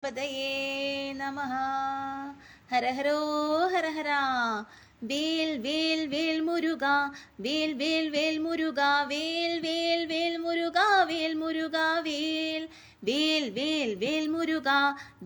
പതയേ നമഃ. ഹര ഹരോ ഹര ഹര. വേൽ വേൽ വേൽ മുരുക, വേൽ വേൽ വേൽ മുരുക, വേൽ വേൽ വേൽ മുരുക, വേൽ മുരുക വേൽ. വേൽ വേൽ വേൽ മുരുക,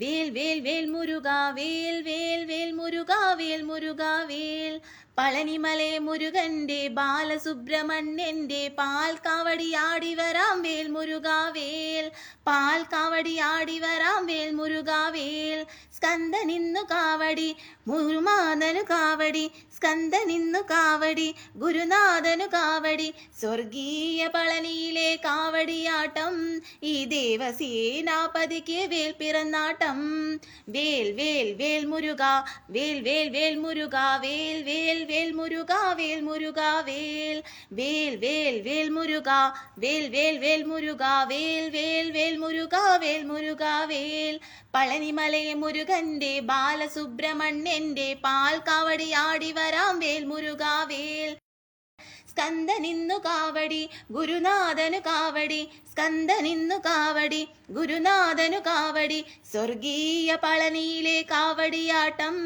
വേൽ വേൽ വേൽ മുരുക, വേൽ വേൽ വേൽ മുരുക, വേൽ മുരുക വേൽ. പളനിമല മുരുകന്റെ ബാലസുബ്രഹ്മണ്യന്റെ പാൽ കാവടിയാടി വരാം വേൽ മുരുക വേൽ. പാൽ കാവടിയാടി വരാം വേൽ മുരുക വേൽ. സ്കന്ദനിന്നു കാവടി മുരുമാതനു കാവടി, സ്കന്ദനിന്നു കാവടി ഗുരുനാഥനു കാവടി. സ്വർഗീയ പളനിയിലെ കാവടിയാട്ടം, ഈ ദേവസേനാപതിക്ക് വേൽ പിറന്നാട്ടം. വേൽ വേൽ വേൽ മുരുക, വേൽ വേൽ വേൽ മുരുക, വേൽ വേൽ വേൽ മുരുക, വേൽ മുരുക വേൽ. വേൽ വേൽ വേൽ മുരുക, വേൽ വേൽ വേൽ മുരുക, വേൽ വേൽ വേൽ മുരുക, വേൽ മുരുക വേൽ. പളനിമലയെ മുരുകന്റെ ബാലസുബ്രഹ്മണ്യന്റെ പാൽ കാവടിയാടി വരാം വേൽ മുരുക വേൽ. സ്കന്ദനിന്നു കാവടി ഗുരുനാഥനു കാവടി, സ്കന്ദനിന്നു കാവടി ഗുരുനാഥനു കാവടി. സ്വർഗീയ പളനിയിലെ കാവടിയാട്ടം,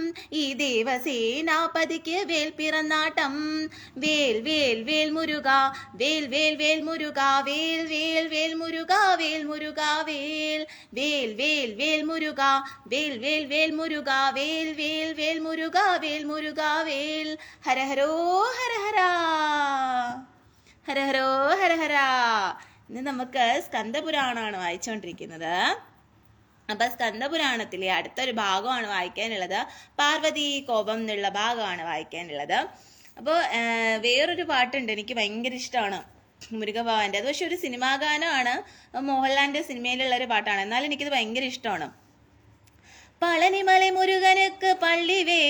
ഈ ദേവസേനാപതിക്ക് വേൽ പിറന്നാട്ടം. വേൽ വേൽ വേൽ മുരുക, വേൽ വേൽ വേൽ മുരുക, വേൽ വേൽ വേൽ മുരുക, വേൽ മുരുക വേൽ. വേൽ വേൽ വേൽ മുരുക, വേൽ വേൽ വേൽ മുരുക, വേൽ വേൽ വേൽ മുരുക, വേൽ മുരുക വേൽ. ഹര ഹരോ ഹര ഹര. ഹര ഹരോ ഹര ഹര. ഇന്ന് നമുക്ക് സ്കന്ദപുരാണമാണ് വായിച്ചുകൊണ്ടിരിക്കുന്നത്. അപ്പൊ സ്കന്ദപുരാണത്തിലെ അടുത്തൊരു ഭാഗമാണ് വായിക്കാനുള്ളത്. പാർവതി കോപം എന്നുള്ള ഭാഗമാണ് വായിക്കാനുള്ളത്. അപ്പോൾ വേറൊരു പാട്ടുണ്ട്, എനിക്ക് ഭയങ്കര ഇഷ്ടമാണ് മുരുകഭവാന്റെ. അത് പക്ഷെ ഒരു സിനിമാ ഗാനമാണ്, മോഹൻലാലിന്റെ സിനിമയിലുള്ള ഒരു പാട്ടാണ്, എന്നാലും എനിക്കിത് ഭയങ്കര ഇഷ്ടമാണ്. പളനിമല മുരുകനുക്ക് പള്ളിവേലായുധോ,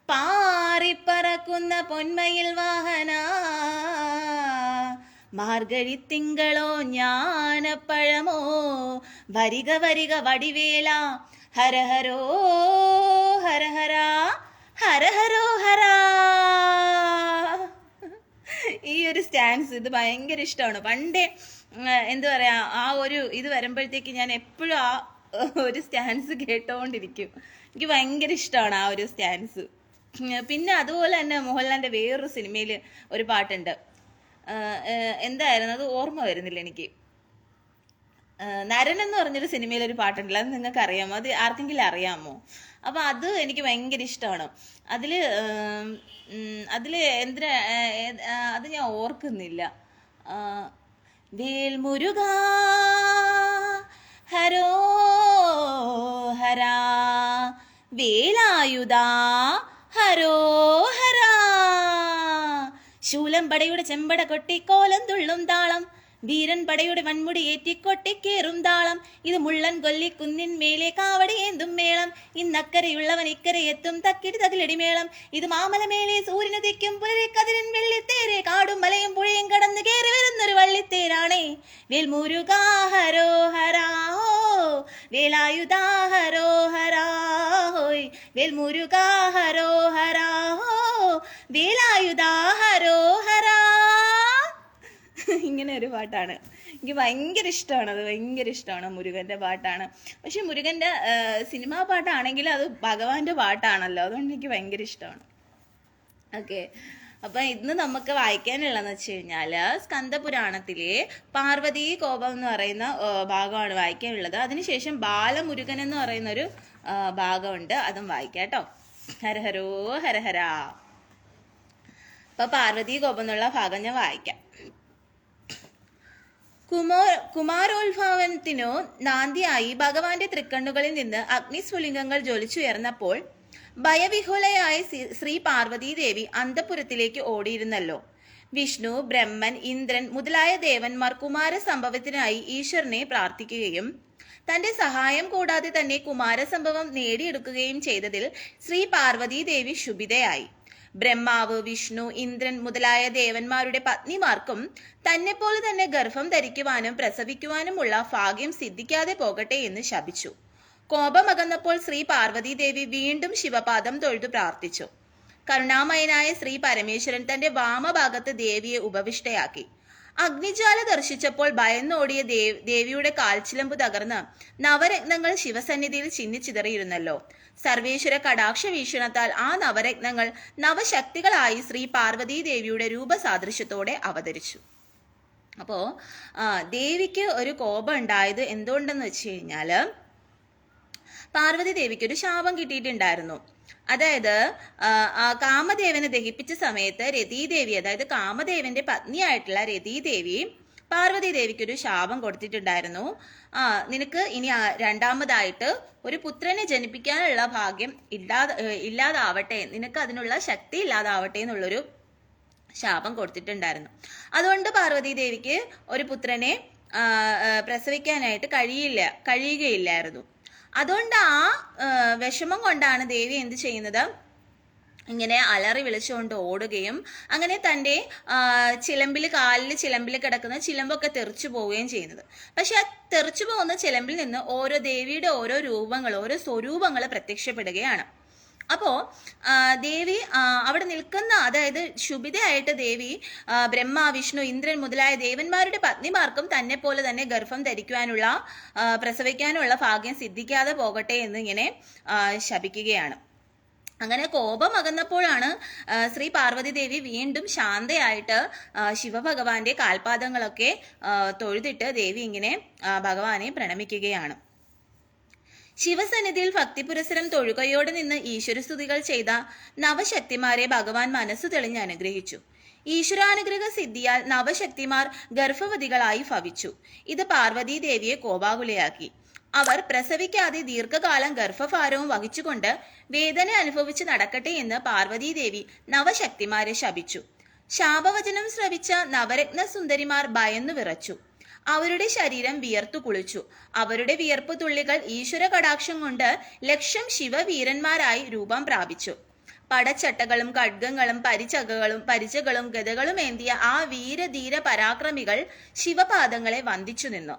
പാറിപ്പറക്കുന്ന പൊന്മയിൽ വാഹന, മാർഗഴി തിങ്കളോ ജ്ഞാനപ്പഴമോ, വരിക വരിക വടിവേല. ഹര ഹരോ ഹര ഹര, ഹര ഹരോ ഹര. ഈ ഒരു സ്റ്റാൻസ് ഇത് ഭയങ്കര ഇഷ്ടമാണ്. പണ്ടേ എന്താ പറയാ, ആ ഒരു ഇത് വരുമ്പോഴത്തേക്ക് ഞാൻ എപ്പോഴും ആ ഒരു സ്റ്റാൻസ് കേട്ടോണ്ടിരിക്കും. എനിക്ക് ഭയങ്കര ഇഷ്ടമാണ് ആ ഒരു സ്റ്റാൻസ്. പിന്നെ അതുപോലെ തന്നെ മോഹൻലാലിന്റെ വേറൊരു സിനിമയിൽ ഒരു പാട്ടുണ്ട്, എന്തായിരുന്നു അത് ഓർമ്മ വരുന്നില്ല എനിക്ക്. നരൻ എന്ന് പറഞ്ഞൊരു സിനിമയിൽ ഒരു പാട്ടുണ്ടല്ലോ, അത് നിങ്ങൾക്ക് അറിയാമോ? അത് ആർക്കെങ്കിലും അറിയാമോ? അപ്പൊ അത് എനിക്ക് ഭയങ്കര ഇഷ്ടമാണ്. അതില് എന്തിനാ അത് ഞാൻ ഓർക്കുന്നില്ല. വേൽ മുരുക ഹരോ ഹര, വേലായുധ ഹരോ ഹര. ശൂലം പടയുടെ ചെമ്പട കൊട്ടി കോലം തുള്ളും താളം, വീരൻ പടയുടെ വൻമുടി ഏറ്റിക്കൊട്ടിക്കേറും താളം. ഇത് മുള്ളൻ കൊല്ലി കുന്നിൻ മേലെ കാവടി ഏന്തും മേളം, ഇന്നക്കരയുള്ളവൻ ഇക്കരെ എത്തും തക്കിടി തകിലടി മേളം. ഇത് മാമലമേലെ സൂര്യനുദിക്കും പുലരിക്കതിരിൻ വെള്ളിത്തേരെ, കാടും മലയും പുഴയും കടന്നു കയറി വരുന്നൊരു വള്ളിത്തേരാണേ. വേൽ മുരുക ഹരോ ഹരാ, വേലായുധ ഹരോ ഹരാ, വേൽ മുരുക ഹരോ ഹരാ, വേലായുധ ഹരോ ഹരാ. ഇങ്ങനെ ഒരു പാട്ടാണ്, എനിക്ക് ഭയങ്കര ഇഷ്ടമാണ്. അത് ഭയങ്കര ഇഷ്ടമാണ്, മുരുകന്റെ പാട്ടാണ്. പക്ഷെ മുരുകന്റെ സിനിമാ പാട്ടാണെങ്കിൽ അത് ഭഗവാന്റെ പാട്ടാണല്ലോ, അതുകൊണ്ട് എനിക്ക് ഭയങ്കര ഇഷ്ടമാണ്. ഓക്കെ, അപ്പൊ ഇന്ന് നമുക്ക് വായിക്കാനുള്ളതെന്ന് വെച്ച് കഴിഞ്ഞാല് സ്കന്ദപുരാണത്തിലെ പാർവതി കോപം എന്ന് പറയുന്ന ഭാഗമാണ് വായിക്കാനുള്ളത്. അതിനുശേഷം ബാലമുരുകൻ എന്ന് പറയുന്ന ഒരു ഭാഗമുണ്ട്, അതും വായിക്കാം കേട്ടോ. ഹര ഹരോ ഹര ഹര. അപ്പൊ പാർവതി കോപം എന്നുള്ള ഭാഗം ഞാൻ വായിക്കാം. കുമാരോത്ഭവത്തിനു നാന്ദിയായി ഭഗവാന്റെ തൃക്കണ്ണുകളിൽ നിന്ന് അഗ്നിസ്ഫുലിംഗങ്ങൾ ജ്വലിച്ചുയർന്നപ്പോൾ ഭയവിഹുലയായ ശ്രീ പാർവതീ ദേവി അന്തപുരത്തിലേക്ക് ഓടിയിരുന്നല്ലോ. വിഷ്ണു, ബ്രഹ്മൻ, ഇന്ദ്രൻ മുതലായ ദേവന്മാർ കുമാരസംഭവത്തിനായി ഈശ്വരനെ പ്രാർത്ഥിക്കുകയും തന്റെ സഹായം കൂടാതെ തന്നെ കുമാരസംഭവം നേടിയെടുക്കുകയും ചെയ്തതിൽ ശ്രീ പാർവതീ ദേവി ശുഭിതയായി. ബ്രഹ്മാവ്, വിഷ്ണു, ഇന്ദ്രൻ മുതലായ ദേവന്മാരുടെ പത്നിമാർക്കും തന്നെപ്പോലെ തന്നെ ഗർഭം ധരിക്കുവാനും പ്രസവിക്കുവാനുമുള്ള ഭാഗ്യം സിദ്ധിക്കാതെ പോകട്ടെ എന്ന് ശപിച്ചു. കോപമകന്നപ്പോൾ ശ്രീ പാർവതീ ദേവി വീണ്ടും ശിവപാദം തൊഴുതു പ്രാർത്ഥിച്ചു. കരുണാമയനായ ശ്രീ പരമേശ്വരൻ തന്റെ വാമഭാഗത്ത് ദേവിയെ ഉപവിഷ്ടയാക്കി. അഗ്നിജ്വാല ദർശിച്ചപ്പോൾ ഭയന്നോടിയ ദേവിയുടെ കാൽച്ചിലമ്പ് തകർന്ന് നവരത്നങ്ങൾ ശിവസന്നിധിയിൽ ചിന്നിച്ചിതറിയിരുന്നല്ലോ. സർവേശ്വര കടാക്ഷ വീക്ഷണത്താൽ ആ നവരത്നങ്ങൾ നവശക്തികളായി ശ്രീ പാർവതീ ദേവിയുടെ രൂപസാദൃശ്യത്തോടെ അവതരിച്ചു. അപ്പോ ദേവിക്ക് ഒരു കോപം ഉണ്ടായത് എന്തുകൊണ്ടെന്ന് വെച്ച് കഴിഞ്ഞാല് പാർവതി ദേവിക്ക് ഒരു ശാപം കിട്ടിയിട്ടുണ്ടായിരുന്നു. അതായത് കാമദേവനെ ദഹിപ്പിച്ച സമയത്ത് രതീദേവി, അതായത് കാമദേവന്റെ പത്നിയായിട്ടുള്ള രതീദേവി പാർവതി ദേവിക്ക് ഒരു ശാപം കൊടുത്തിട്ടുണ്ടായിരുന്നു. നിനക്ക് ഇനി രണ്ടാമതായിട്ട് ഒരു പുത്രനെ ജനിപ്പിക്കാനുള്ള ഭാഗ്യം ഇല്ലാതാവട്ടെ, നിനക്ക് അതിനുള്ള ശക്തി ഇല്ലാതാവട്ടെ എന്നുള്ളൊരു ശാപം കൊടുത്തിട്ടുണ്ടായിരുന്നു. അതുകൊണ്ട് പാർവതി ദേവിക്ക് ഒരു പുത്രനെ പ്രസവിക്കാനായിട്ട് കഴിയുകയില്ലായിരുന്നു. അതുകൊണ്ട് ആ വിഷമം കൊണ്ടാണ് ദേവി എന്ത് ചെയ്യുന്നത്, ഇങ്ങനെ അലറി വിളിച്ചുകൊണ്ട് ഓടുകയും അങ്ങനെ തൻ്റെ കാലിൽ ചിലമ്പിൽ കിടക്കുന്ന ചിലമ്പൊക്കെ തെറിച്ചു പോവുകയും ചെയ്യുന്നത്. പക്ഷെ ആ തെറിച്ചു പോകുന്ന ചിലമ്പിൽ നിന്ന് ഓരോ ദേവിയുടെ ഓരോ സ്വരൂപങ്ങൾ പ്രത്യക്ഷപ്പെടുകയാണ്. അപ്പോ ദേവി അവിടെ നിൽക്കുന്ന, അതായത് ശുഭിതയായിട്ട് ദേവി ബ്രഹ്മ, വിഷ്ണു, ഇന്ദ്രൻ മുതലായ ദേവന്മാരുടെ പത്നിമാർക്കും തന്നെ പോലെ തന്നെ ഗർഭം ധരിക്കുവാനുള്ള പ്രസവിക്കാനുള്ള ഭാഗ്യം സിദ്ധിക്കാതെ പോകട്ടെ എന്ന് ഇങ്ങനെ ശപിക്കുകയാണ്. അങ്ങനെ കോപം അകന്നപ്പോഴാണ് ശ്രീ പാർവതി ദേവി വീണ്ടും ശാന്തയായിട്ട് ശിവഭഗവാന്റെ കാൽപാദങ്ങളൊക്കെ തൊഴുതിട്ട് ദേവി ഇങ്ങനെ ഭഗവാനെ പ്രണമിക്കുകയാണ്. ശിവസന്നിധിയിൽ ഭക്തിപുരസരം തൊഴുകയോടെ നിന്ന് ഈശ്വരസ്തുതികൾ ചെയ്ത നവശക്തിമാരെ ഭഗവാൻ മനസ്സു തെളിഞ്ഞ് അനുഗ്രഹിച്ചു. ഈശ്വരാനുഗ്രഹ സിദ്ധിയാൽ നവശക്തിമാർ ഗർഭവതികളായി ഭവിച്ചു. ഇത് പാർവതീ ദേവിയെ കോപാകുലയാക്കി. അവർ പ്രസവിക്കാതെ ദീർഘകാലം ഗർഭഭാരവും വഹിച്ചുകൊണ്ട് വേദന അനുഭവിച്ച് നടക്കട്ടെ എന്ന് പാർവതീ ദേവി നവശക്തിമാരെ ശപിച്ചു. ശാപവചനം ശ്രവിച്ച നവരത്ന സുന്ദരിമാർ ഭയന്നു വിറച്ചു. അവരുടെ ശരീരം വിയർത്തു കുളിച്ചു. അവരുടെ വിയർപ്പ് തുള്ളികൾ ഈശ്വര കടാക്ഷം കൊണ്ട് ലക്ഷം ശിവവീരന്മാരായി രൂപം പ്രാപിച്ചു. പടച്ചട്ടകളും ഖഡ്ഗങ്ങളും പരിചകളും ഗദകളും ഏന്തിയ ആ വീരധീര പരാക്രമികൾ ശിവപാദങ്ങളെ വന്ദിച്ചു നിന്നു.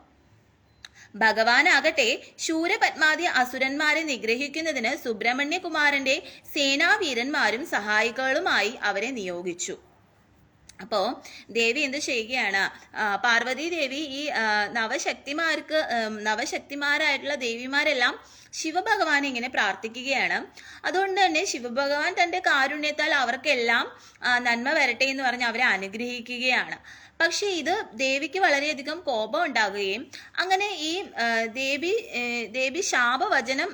ഭഗവാനാകട്ടെ ശൂരപത്മാദി അസുരന്മാരെ നിഗ്രഹിക്കുന്നതിന് സുബ്രഹ്മണ്യകുമാരന്റെ സേനാവീരന്മാരും സഹായികളുമായി അവരെ നിയോഗിച്ചു. അപ്പോ ദേവി എന്ത് ചെയ്യുകയാണ്, പാർവതി ദേവി ഈ നവശക്തിമാരായിട്ടുള്ള ദേവിമാരെല്ലാം ശിവഭഗവാനെ ഇങ്ങനെ പ്രാർത്ഥിക്കുകയാണ്. അതുകൊണ്ട് തന്നെ ശിവഭഗവാൻ തന്റെ കാരുണ്യത്താൽ അവർക്കെല്ലാം നന്മ വരട്ടെ എന്ന് പറഞ്ഞ് അവരെ അനുഗ്രഹിക്കുകയാണ്. പക്ഷെ ഇത് ദേവിക്ക് വളരെയധികം കോപം ഉണ്ടാകുകയും അങ്ങനെ ഈ ദേവി ശാപവചനം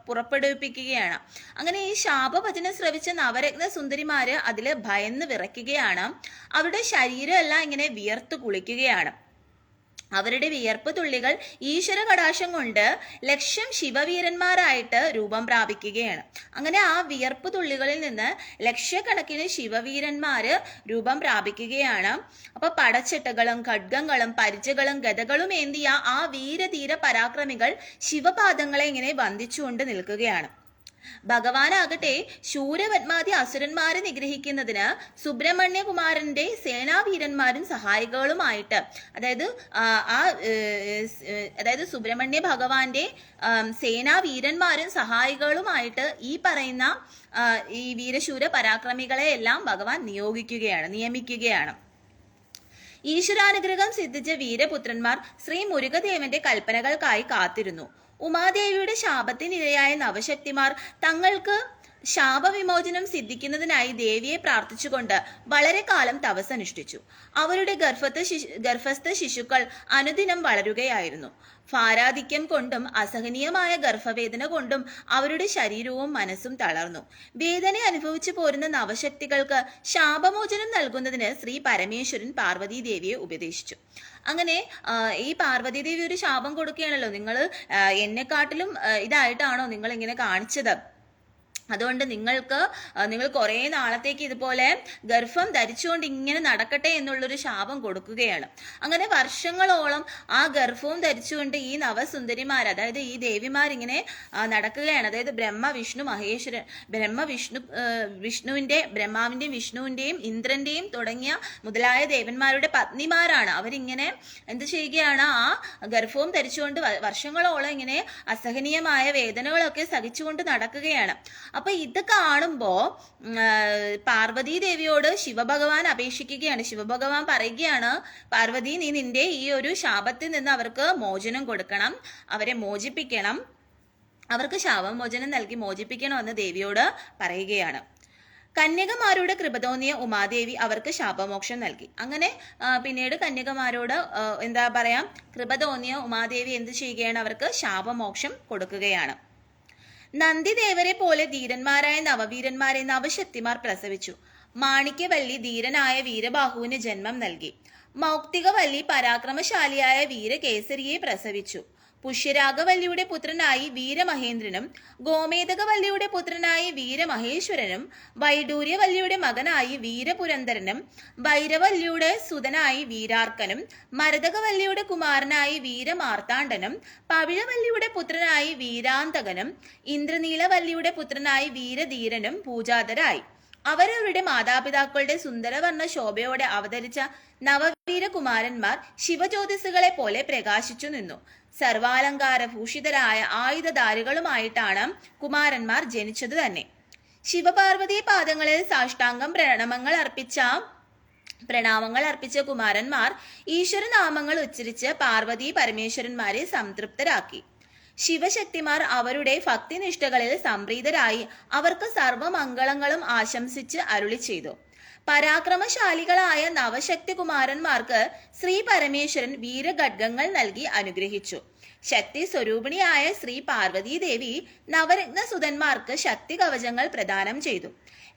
പുറപ്പെടുവിപ്പിക്കുകയാണ്. അങ്ങനെ ഈ ശാപവചനം ശ്രവിച്ച നവരത്ന സുന്ദരിമാര് അതില് ഭയന്ന് വിറയ്ക്കുകയാണ്. അവരുടെ ശരീരം എല്ലാം ഇങ്ങനെ വിയർത്തു കുളിക്കുകയാണ്. അവരുടെ വിയർപ്പ് തുള്ളികൾ ഈശ്വര കടാക്ഷം കൊണ്ട് ലക്ഷം ശിവവീരന്മാരായിട്ട് രൂപം പ്രാപിക്കുകയാണ്. അങ്ങനെ ആ വിയർപ്പ് തുള്ളികളിൽ നിന്ന് ലക്ഷക്കണക്കിന് ശിവവീരന്മാര് രൂപം പ്രാപിക്കുകയാണ്. അപ്പൊ പടച്ചട്ടകളും ഖഡ്ഗങ്ങളും പരിചകളും ഗദകളും ഏന്തിയ ആ വീരധീര പരാക്രമികൾ ശിവപാദങ്ങളെ ഇങ്ങനെ വന്ദിച്ചുകൊണ്ട് നിൽക്കുകയാണ്. ഭഗവാനാകട്ടെ ശൂരപത്മാദി അസുരന്മാരെ നിഗ്രഹിക്കുന്നതിന് സുബ്രഹ്മണ്യകുമാരന്റെ സേനാവീരന്മാരും സഹായികളുമായിട്ട്, അതായത് സുബ്രഹ്മണ്യ ഭഗവാന്റെ സേനാവീരന്മാരും സഹായികളുമായിട്ട് ഈ പറയുന്ന ഈ വീരശൂര പരാക്രമികളെ എല്ലാം ഭഗവാൻ നിയമിക്കുകയാണ്. ഈശ്വരാനുഗ്രഹം സിദ്ധിച്ച വീരപുത്രന്മാർ ശ്രീ മുരുകദേവന്റെ കൽപ്പനകൾക്കായി കാത്തിരുന്നു. ഉമാദേവിയുടെ ശാപത്തിനിരയായ നവശക്തിമാർ തങ്ങൾക്ക് ശാപവിമോചനം സിദ്ധിക്കുന്നതിനായി ദേവിയെ പ്രാർത്ഥിച്ചുകൊണ്ട് വളരെ കാലം തപസ്സനുഷ്ഠിച്ചു. അവരുടെ ഗർഭസ്ഥ ശിശുക്കൾ അനുദിനം വളരുകയായിരുന്നു. ഭാരാധിക്യം കൊണ്ടും അസഹനീയമായ ഗർഭവേദന കൊണ്ടും അവരുടെ ശരീരവും മനസ്സും തളർന്നു. വേദന അനുഭവിച്ചു പോരുന്ന നവശക്തികൾക്ക് ശാപമോചനം നൽകുന്നതിന് ശ്രീ പരമേശ്വരൻ പാർവതീ ദേവിയെ ഉപദേശിച്ചു. അങ്ങനെ ഈ പാർവതീ ദേവി ഒരു ശാപം കൊടുക്കുകയാണല്ലോ, നിങ്ങൾ എന്നെക്കാട്ടിലും ഇതായിട്ടാണോ നിങ്ങൾ ഇങ്ങനെ കാണിച്ചത്, അതുകൊണ്ട് നിങ്ങൾ കുറേ നാളത്തേക്ക് ഇതുപോലെ ഗർഭം ധരിച്ചുകൊണ്ട് ഇങ്ങനെ നടക്കട്ടെ എന്നുള്ളൊരു ശാപം കൊടുക്കുകയാണ്. അങ്ങനെ വർഷങ്ങളോളം ആ ഗർഭവും ധരിച്ചുകൊണ്ട് ഈ നവസുന്ദരിമാർ, അതായത് ഈ ദേവിമാരിങ്ങനെ നടക്കുകയാണ്. അതായത് ബ്രഹ്മാവിന്റെയും വിഷ്ണുവിന്റെയും ഇന്ദ്രന്റെയും തുടങ്ങിയ മുതലായ ദേവന്മാരുടെ പത്നിമാരാണ്. അവരിങ്ങനെ എന്ത് ചെയ്യുകയാണ്, ആ ഗർഭവും ധരിച്ചുകൊണ്ട് വർഷങ്ങളോളം ഇങ്ങനെ അസഹനീയമായ വേദനകളൊക്കെ സഹിച്ചുകൊണ്ട് നടക്കുകയാണ്. അപ്പൊ ഇത് കാണുമ്പോ പാർവതി ദേവിയോട് ശിവഭഗവാൻ അപേക്ഷിക്കുകയാണ്. ശിവഭഗവാൻ പറയുകയാണ്, പാർവതി, നീ നിന്റെ ഈ ഒരു ശാപത്തിൽ നിന്ന് അവർക്ക് മോചനം കൊടുക്കണം, അവരെ മോചിപ്പിക്കണം, അവർക്ക് ശാപമോചനം നൽകി മോചിപ്പിക്കണമെന്ന് ദേവിയോട് പറയുകയാണ്. കന്യകമാരോട് കൃപ തോന്നിയ ഉമാദേവി അവർക്ക് ശാപമോക്ഷം നൽകി. അങ്ങനെ പിന്നീട് കന്യകമാരോട് എന്താ പറയാ, കൃപ തോന്നിയ ഉമാദേവി എന്ത് ചെയ്യുകയാണ്, അവർക്ക് ശാപമോക്ഷം കൊടുക്കുകയാണ്. നന്ദിദേവരെ പോലെ ധീരന്മാരായ നവവീരന്മാരെ നവശക്തിമാർ പ്രസവിച്ചു. മാണിക്യവല്ലി ധീരനായ വീരബാഹുവിന് ജന്മം നൽകി. മൗക്തികവല്ലി പരാക്രമശാലിയായ വീരകേസരിയെ പ്രസവിച്ചു. പുഷ്യരാഗവല്ലിയുടെ പുത്രനായി വീരമഹേന്ദ്രനും ഗോമേതകവല്ലിയുടെ പുത്രനായി വീരമഹേശ്വരനും വൈഡൂര്യവല്ലിയുടെ മകനായി വീരപുരന്ദരനും ഭൈരവല്ലിയുടെ സുതനായി വീരാർക്കനും മരതകവല്ലിയുടെ കുമാരനായി വീരമാർത്താണ്ഡനും പവിഴവല്ലിയുടെ പുത്രനായി വീരാന്തകനും ഇന്ദ്രനീലവല്ലിയുടെ പുത്രനായി വീരധീരനും പൂജാതരായി. അവരവരുടെ മാതാപിതാക്കളുടെ സുന്ദരവർണ്ണ ശോഭയോടെ അവതരിച്ച നവവീരകുമാരന്മാർ ശിവജ്യോതിസുകളെ പോലെ പ്രകാശിച്ചു നിന്നു. സർവാലങ്കാര ഭൂഷിതരായ ആയുധധാരികളുമായിട്ടാണ് കുമാരന്മാർ ജനിച്ചത് തന്നെ. ശിവപാർവതി പാദങ്ങളിൽ സാഷ്ടാംഗം പ്രണാമങ്ങൾ അർപ്പിച്ച കുമാരന്മാർ ഈശ്വരനാമങ്ങൾ ഉച്ചരിച്ച് പാർവതി പരമേശ്വരന്മാരെ സംതൃപ്തരാക്കി. ശിവശക്തിമാർ അവരുടെ ഭക്തിനിഷ്ഠകളിൽ സംപ്രീതരായി അവർക്ക് സർവമംഗളങ്ങളും ആശംസിച്ച് അരുളി ചെയ്തു. പരാക്രമശാലികളായ നവശക്തി കുമാരന്മാർക്ക് ശ്രീ പരമേശ്വരൻ വീരഖഡ്ഗങ്ങൾ നൽകി അനുഗ്രഹിച്ചു. ശക്തി സ്വരൂപിണിയായ ശ്രീ പാർവതി ദേവി നവരത്നസുതന്മാർക്ക് ശക്തി കവചങ്ങൾ പ്രദാനം ചെയ്തു.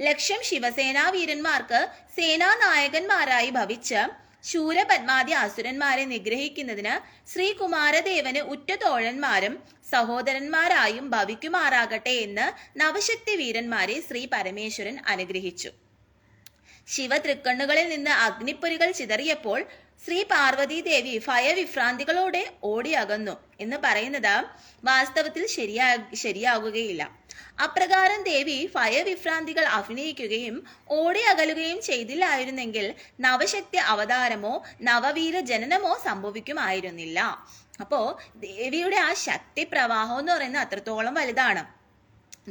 ലക്ഷം ശിവസേനാ വീരന്മാർക്ക് സേനാനായകന്മാരായി ഭവിച്ച ശൂരപത്മാദി അസുരന്മാരെ നിഗ്രഹിക്കുന്നതിന് ശ്രീ കുമാരദേവന് ഉറ്റ തോഴന്മാരും സഹോദരന്മാരായും ഭവിക്കുമാറാകട്ടെ എന്ന് നവശക്തി വീരന്മാരെ ശ്രീ പരമേശ്വരൻ അനുഗ്രഹിച്ചു. ശിവതൃക്കണ്ണുകളിൽ നിന്ന് അഗ്നിപ്പൊരികൾ ചിതറിയപ്പോൾ ശ്രീ പാർവതി ദേവി ഭയവിഭ്രാന്തികളോടെ ഓടിയകന്നു എന്ന് പറയുന്നത് വാസ്തവത്തിൽ ശരിയാകുകയില്ല. അപ്രകാരം ദേവി ഭയവിഭ്രാന്തികൾ അഭിനയിക്കുകയും ഓടി അകലുകയും ചെയ്തില്ലായിരുന്നെങ്കിൽ നവശക്തി അവതാരമോ നവവീര ജനനമോ സംഭവിക്കുമായിരുന്നില്ല. അപ്പോ ദേവിയുടെ ആ ശക്തി പ്രവാഹം എന്ന് പറയുന്നത് അത്രത്തോളം വലുതാണ്.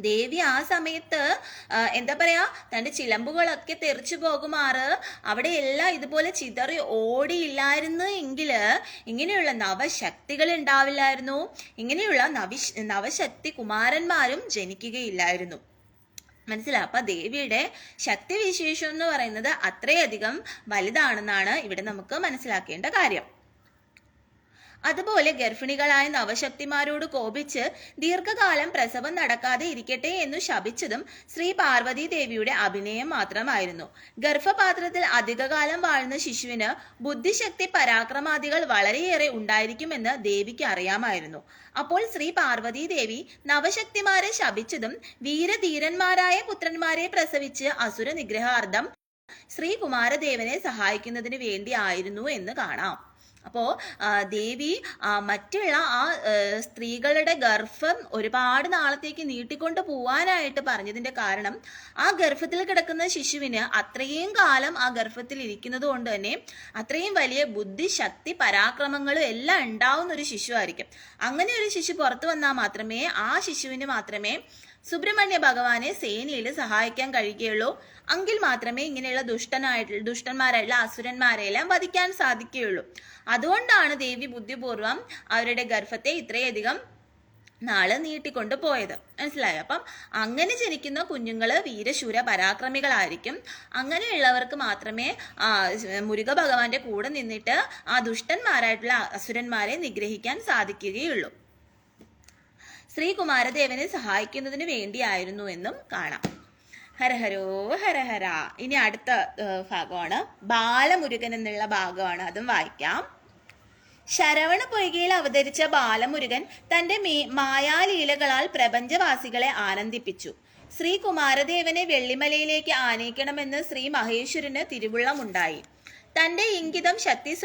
ദേവി ആ സമയത്ത് എന്താ പറയാ, തൻ്റെ ചിലമ്പുകളൊക്കെ തെറിച്ചു പോകുമാറ് അവിടെ എല്ലാം ഇതുപോലെ ചിതറി ഓടിയില്ലായിരുന്നു എങ്കിൽ ഇങ്ങനെയുള്ള നവശക്തികൾ ഉണ്ടാവില്ലായിരുന്നു, ഇങ്ങനെയുള്ള നവശക്തി കുമാരന്മാരും ജനിക്കുകയില്ലായിരുന്നു. മനസ്സിലാവും. അപ്പൊ ദേവിയുടെ ശക്തി വിശേഷം എന്ന് പറയുന്നത് അത്രയധികം വലുതാണെന്നാണ് ഇവിടെ നമുക്ക് മനസ്സിലാക്കേണ്ട കാര്യം. അതുപോലെ ഗർഭിണികളായ നവശക്തിമാരോട് കോപിച്ച് ദീർഘകാലം പ്രസവം നടക്കാതെ ഇരിക്കട്ടെ എന്നു ശപിച്ചതും ശ്രീ പാർവതി ദേവിയുടെ അഭിനയം മാത്രമായിരുന്നു. ഗർഭപാത്രത്തിൽ അധികകാലം വാഴുന്ന ശിശുവിന് ബുദ്ധിശക്തി പരാക്രമാദികൾ വളരെയേറെ ഉണ്ടായിരിക്കുമെന്ന് ദേവിക്ക് അറിയാമായിരുന്നു. അപ്പോൾ ശ്രീ പാർവതി ദേവി നവശക്തിമാരെ ശപിച്ചതും വീരധീരന്മാരായ പുത്രന്മാരെ പ്രസവിച്ച് അസുര നിഗ്രഹാർത്ഥം ശ്രീ കുമാരദേവനെ സഹായിക്കുന്നതിന് വേണ്ടി ആയിരുന്നു എന്ന് കാണാം. അപ്പോൾ ദേവി മറ്റുള്ള ആ സ്ത്രീകളുടെ ഗർഭം ഒരുപാട് നാളത്തേക്ക് നീട്ടിക്കൊണ്ട് പോവാനായിട്ട് പറഞ്ഞതിന്റെ കാരണം ആ ഗർഭത്തിൽ കിടക്കുന്ന ശിശുവിന് അത്രയും കാലം ആ ഗർഭത്തിൽ ഇരിക്കുന്നത് കൊണ്ട് തന്നെ അത്രയും വലിയ ബുദ്ധിശക്തി പരാക്രമങ്ങളും എല്ലാം ഉണ്ടാവുന്ന ഒരു ശിശു ആയിരിക്കും. അങ്ങനെ ഒരു ശിശു പുറത്തു വന്നാൽ മാത്രമേ ആ ശിശുവിന് മാത്രമേ സുബ്രഹ്മണ്യ ഭഗവാനെ സേനയിൽ സഹായിക്കാൻ കഴിയുകയുള്ളൂ. എങ്കിൽ മാത്രമേ ഇങ്ങനെയുള്ള ദുഷ്ടന്മാരായിട്ടുള്ള അസുരന്മാരെല്ലാം വധിക്കാൻ സാധിക്കുകയുള്ളൂ. അതുകൊണ്ടാണ് ദേവി ബുദ്ധിപൂർവം അവരുടെ ഗർഭത്തെ ഇത്രയധികം നാള് നീട്ടിക്കൊണ്ട് പോയത്. മനസ്സിലായോ? അപ്പം അങ്ങനെ ജനിക്കുന്ന കുഞ്ഞുങ്ങള് വീരശൂര പരാക്രമികളായിരിക്കും. അങ്ങനെയുള്ളവർക്ക് മാത്രമേ മുരുക ഭഗവാന്റെ കൂടെ നിന്നിട്ട് ആ ദുഷ്ടന്മാരായിട്ടുള്ള അസുരന്മാരെ നിഗ്രഹിക്കാൻ സാധിക്കുകയുള്ളൂ. ശ്രീകുമാരദേവനെ സഹായിക്കുന്നതിന് വേണ്ടിയായിരുന്നു എന്നും കാണാം. ഹരഹരോ ഹരഹര. ഇനി അടുത്ത ഭാഗമാണ് ബാലമുരുകൻ എന്നുള്ള ഭാഗമാണ്, അതും വായിക്കാം. ശരവണ പൊയ്കയിൽ അവതരിച്ച ബാലമുരുകൻ തന്റെ മായാലീലകളാൽ പ്രപഞ്ചവാസികളെ ആനന്ദിപ്പിച്ചു. ശ്രീ കുമാരദേവനെ വെള്ളിമലയിലേക്ക് ആനയിക്കണമെന്ന് ശ്രീ മഹേശ്വരന് തിരുവുള്ളമുണ്ടായി. തന്റെ ഇംഗിതം ശക്തി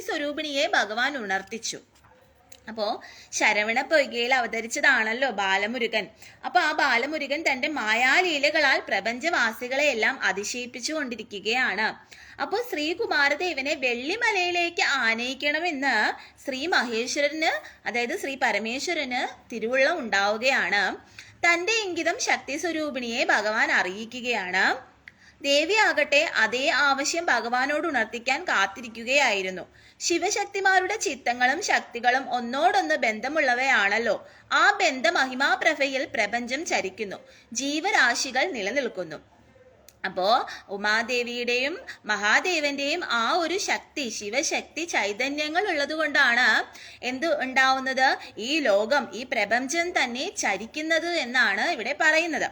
സ്വരൂപിണിയെ ഭഗവാൻ ഉണർത്തിച്ചു. അപ്പോ ശരവണ പൊയ്കയിൽ അവതരിച്ചതാണല്ലോ ബാലമുരുകൻ. അപ്പൊ ആ ബാലമുരുകൻ തന്റെ മായാലീലകളാൽ പ്രപഞ്ചവാസികളെ എല്ലാം അതിശയിപ്പിച്ചു കൊണ്ടിരിക്കുകയാണ്. അപ്പോൾ ശ്രീകുമാരദേവനെ വെള്ളിമലയിലേക്ക് ആനയിക്കണമെന്ന് ശ്രീ മഹേശ്വരന്, അതായത് ശ്രീ പരമേശ്വരന് തിരുവുള്ളം ഉണ്ടാവുകയാണ്. തന്റെ ഇംഗിതം ശക്തി സ്വരൂപിണിയെ ഭഗവാൻ അറിയിക്കുകയാണ്. ദേവിയാകട്ടെ അതേ ആവശ്യം ഭഗവാനോട് ഉണർത്തിക്കാൻ കാത്തിരിക്കുകയായിരുന്നു. ശിവശക്തിമാരുടെ ചിത്തങ്ങളും ശക്തികളും ഒന്നോടൊന്ന് ബന്ധമുള്ളവയാണല്ലോ. ആ ബന്ധ മഹിമാപ്രഭയിൽ പ്രപഞ്ചം ചരിക്കുന്നു, ജീവരാശികൾ നിലനിൽക്കുന്നു. അപ്പോ ഉമാദേവിയുടെയും മഹാദേവന്റെയും ആ ഒരു ശക്തി, ശിവശക്തി ചൈതന്യങ്ങൾ ഉള്ളത് കൊണ്ടാണ് എന്ത് ഉണ്ടാവുന്നത്? ഈ ലോകം, ഈ പ്രപഞ്ചം തന്നെ ചരിക്കുന്നത് എന്നാണ് ഇവിടെ പറയുന്നത്.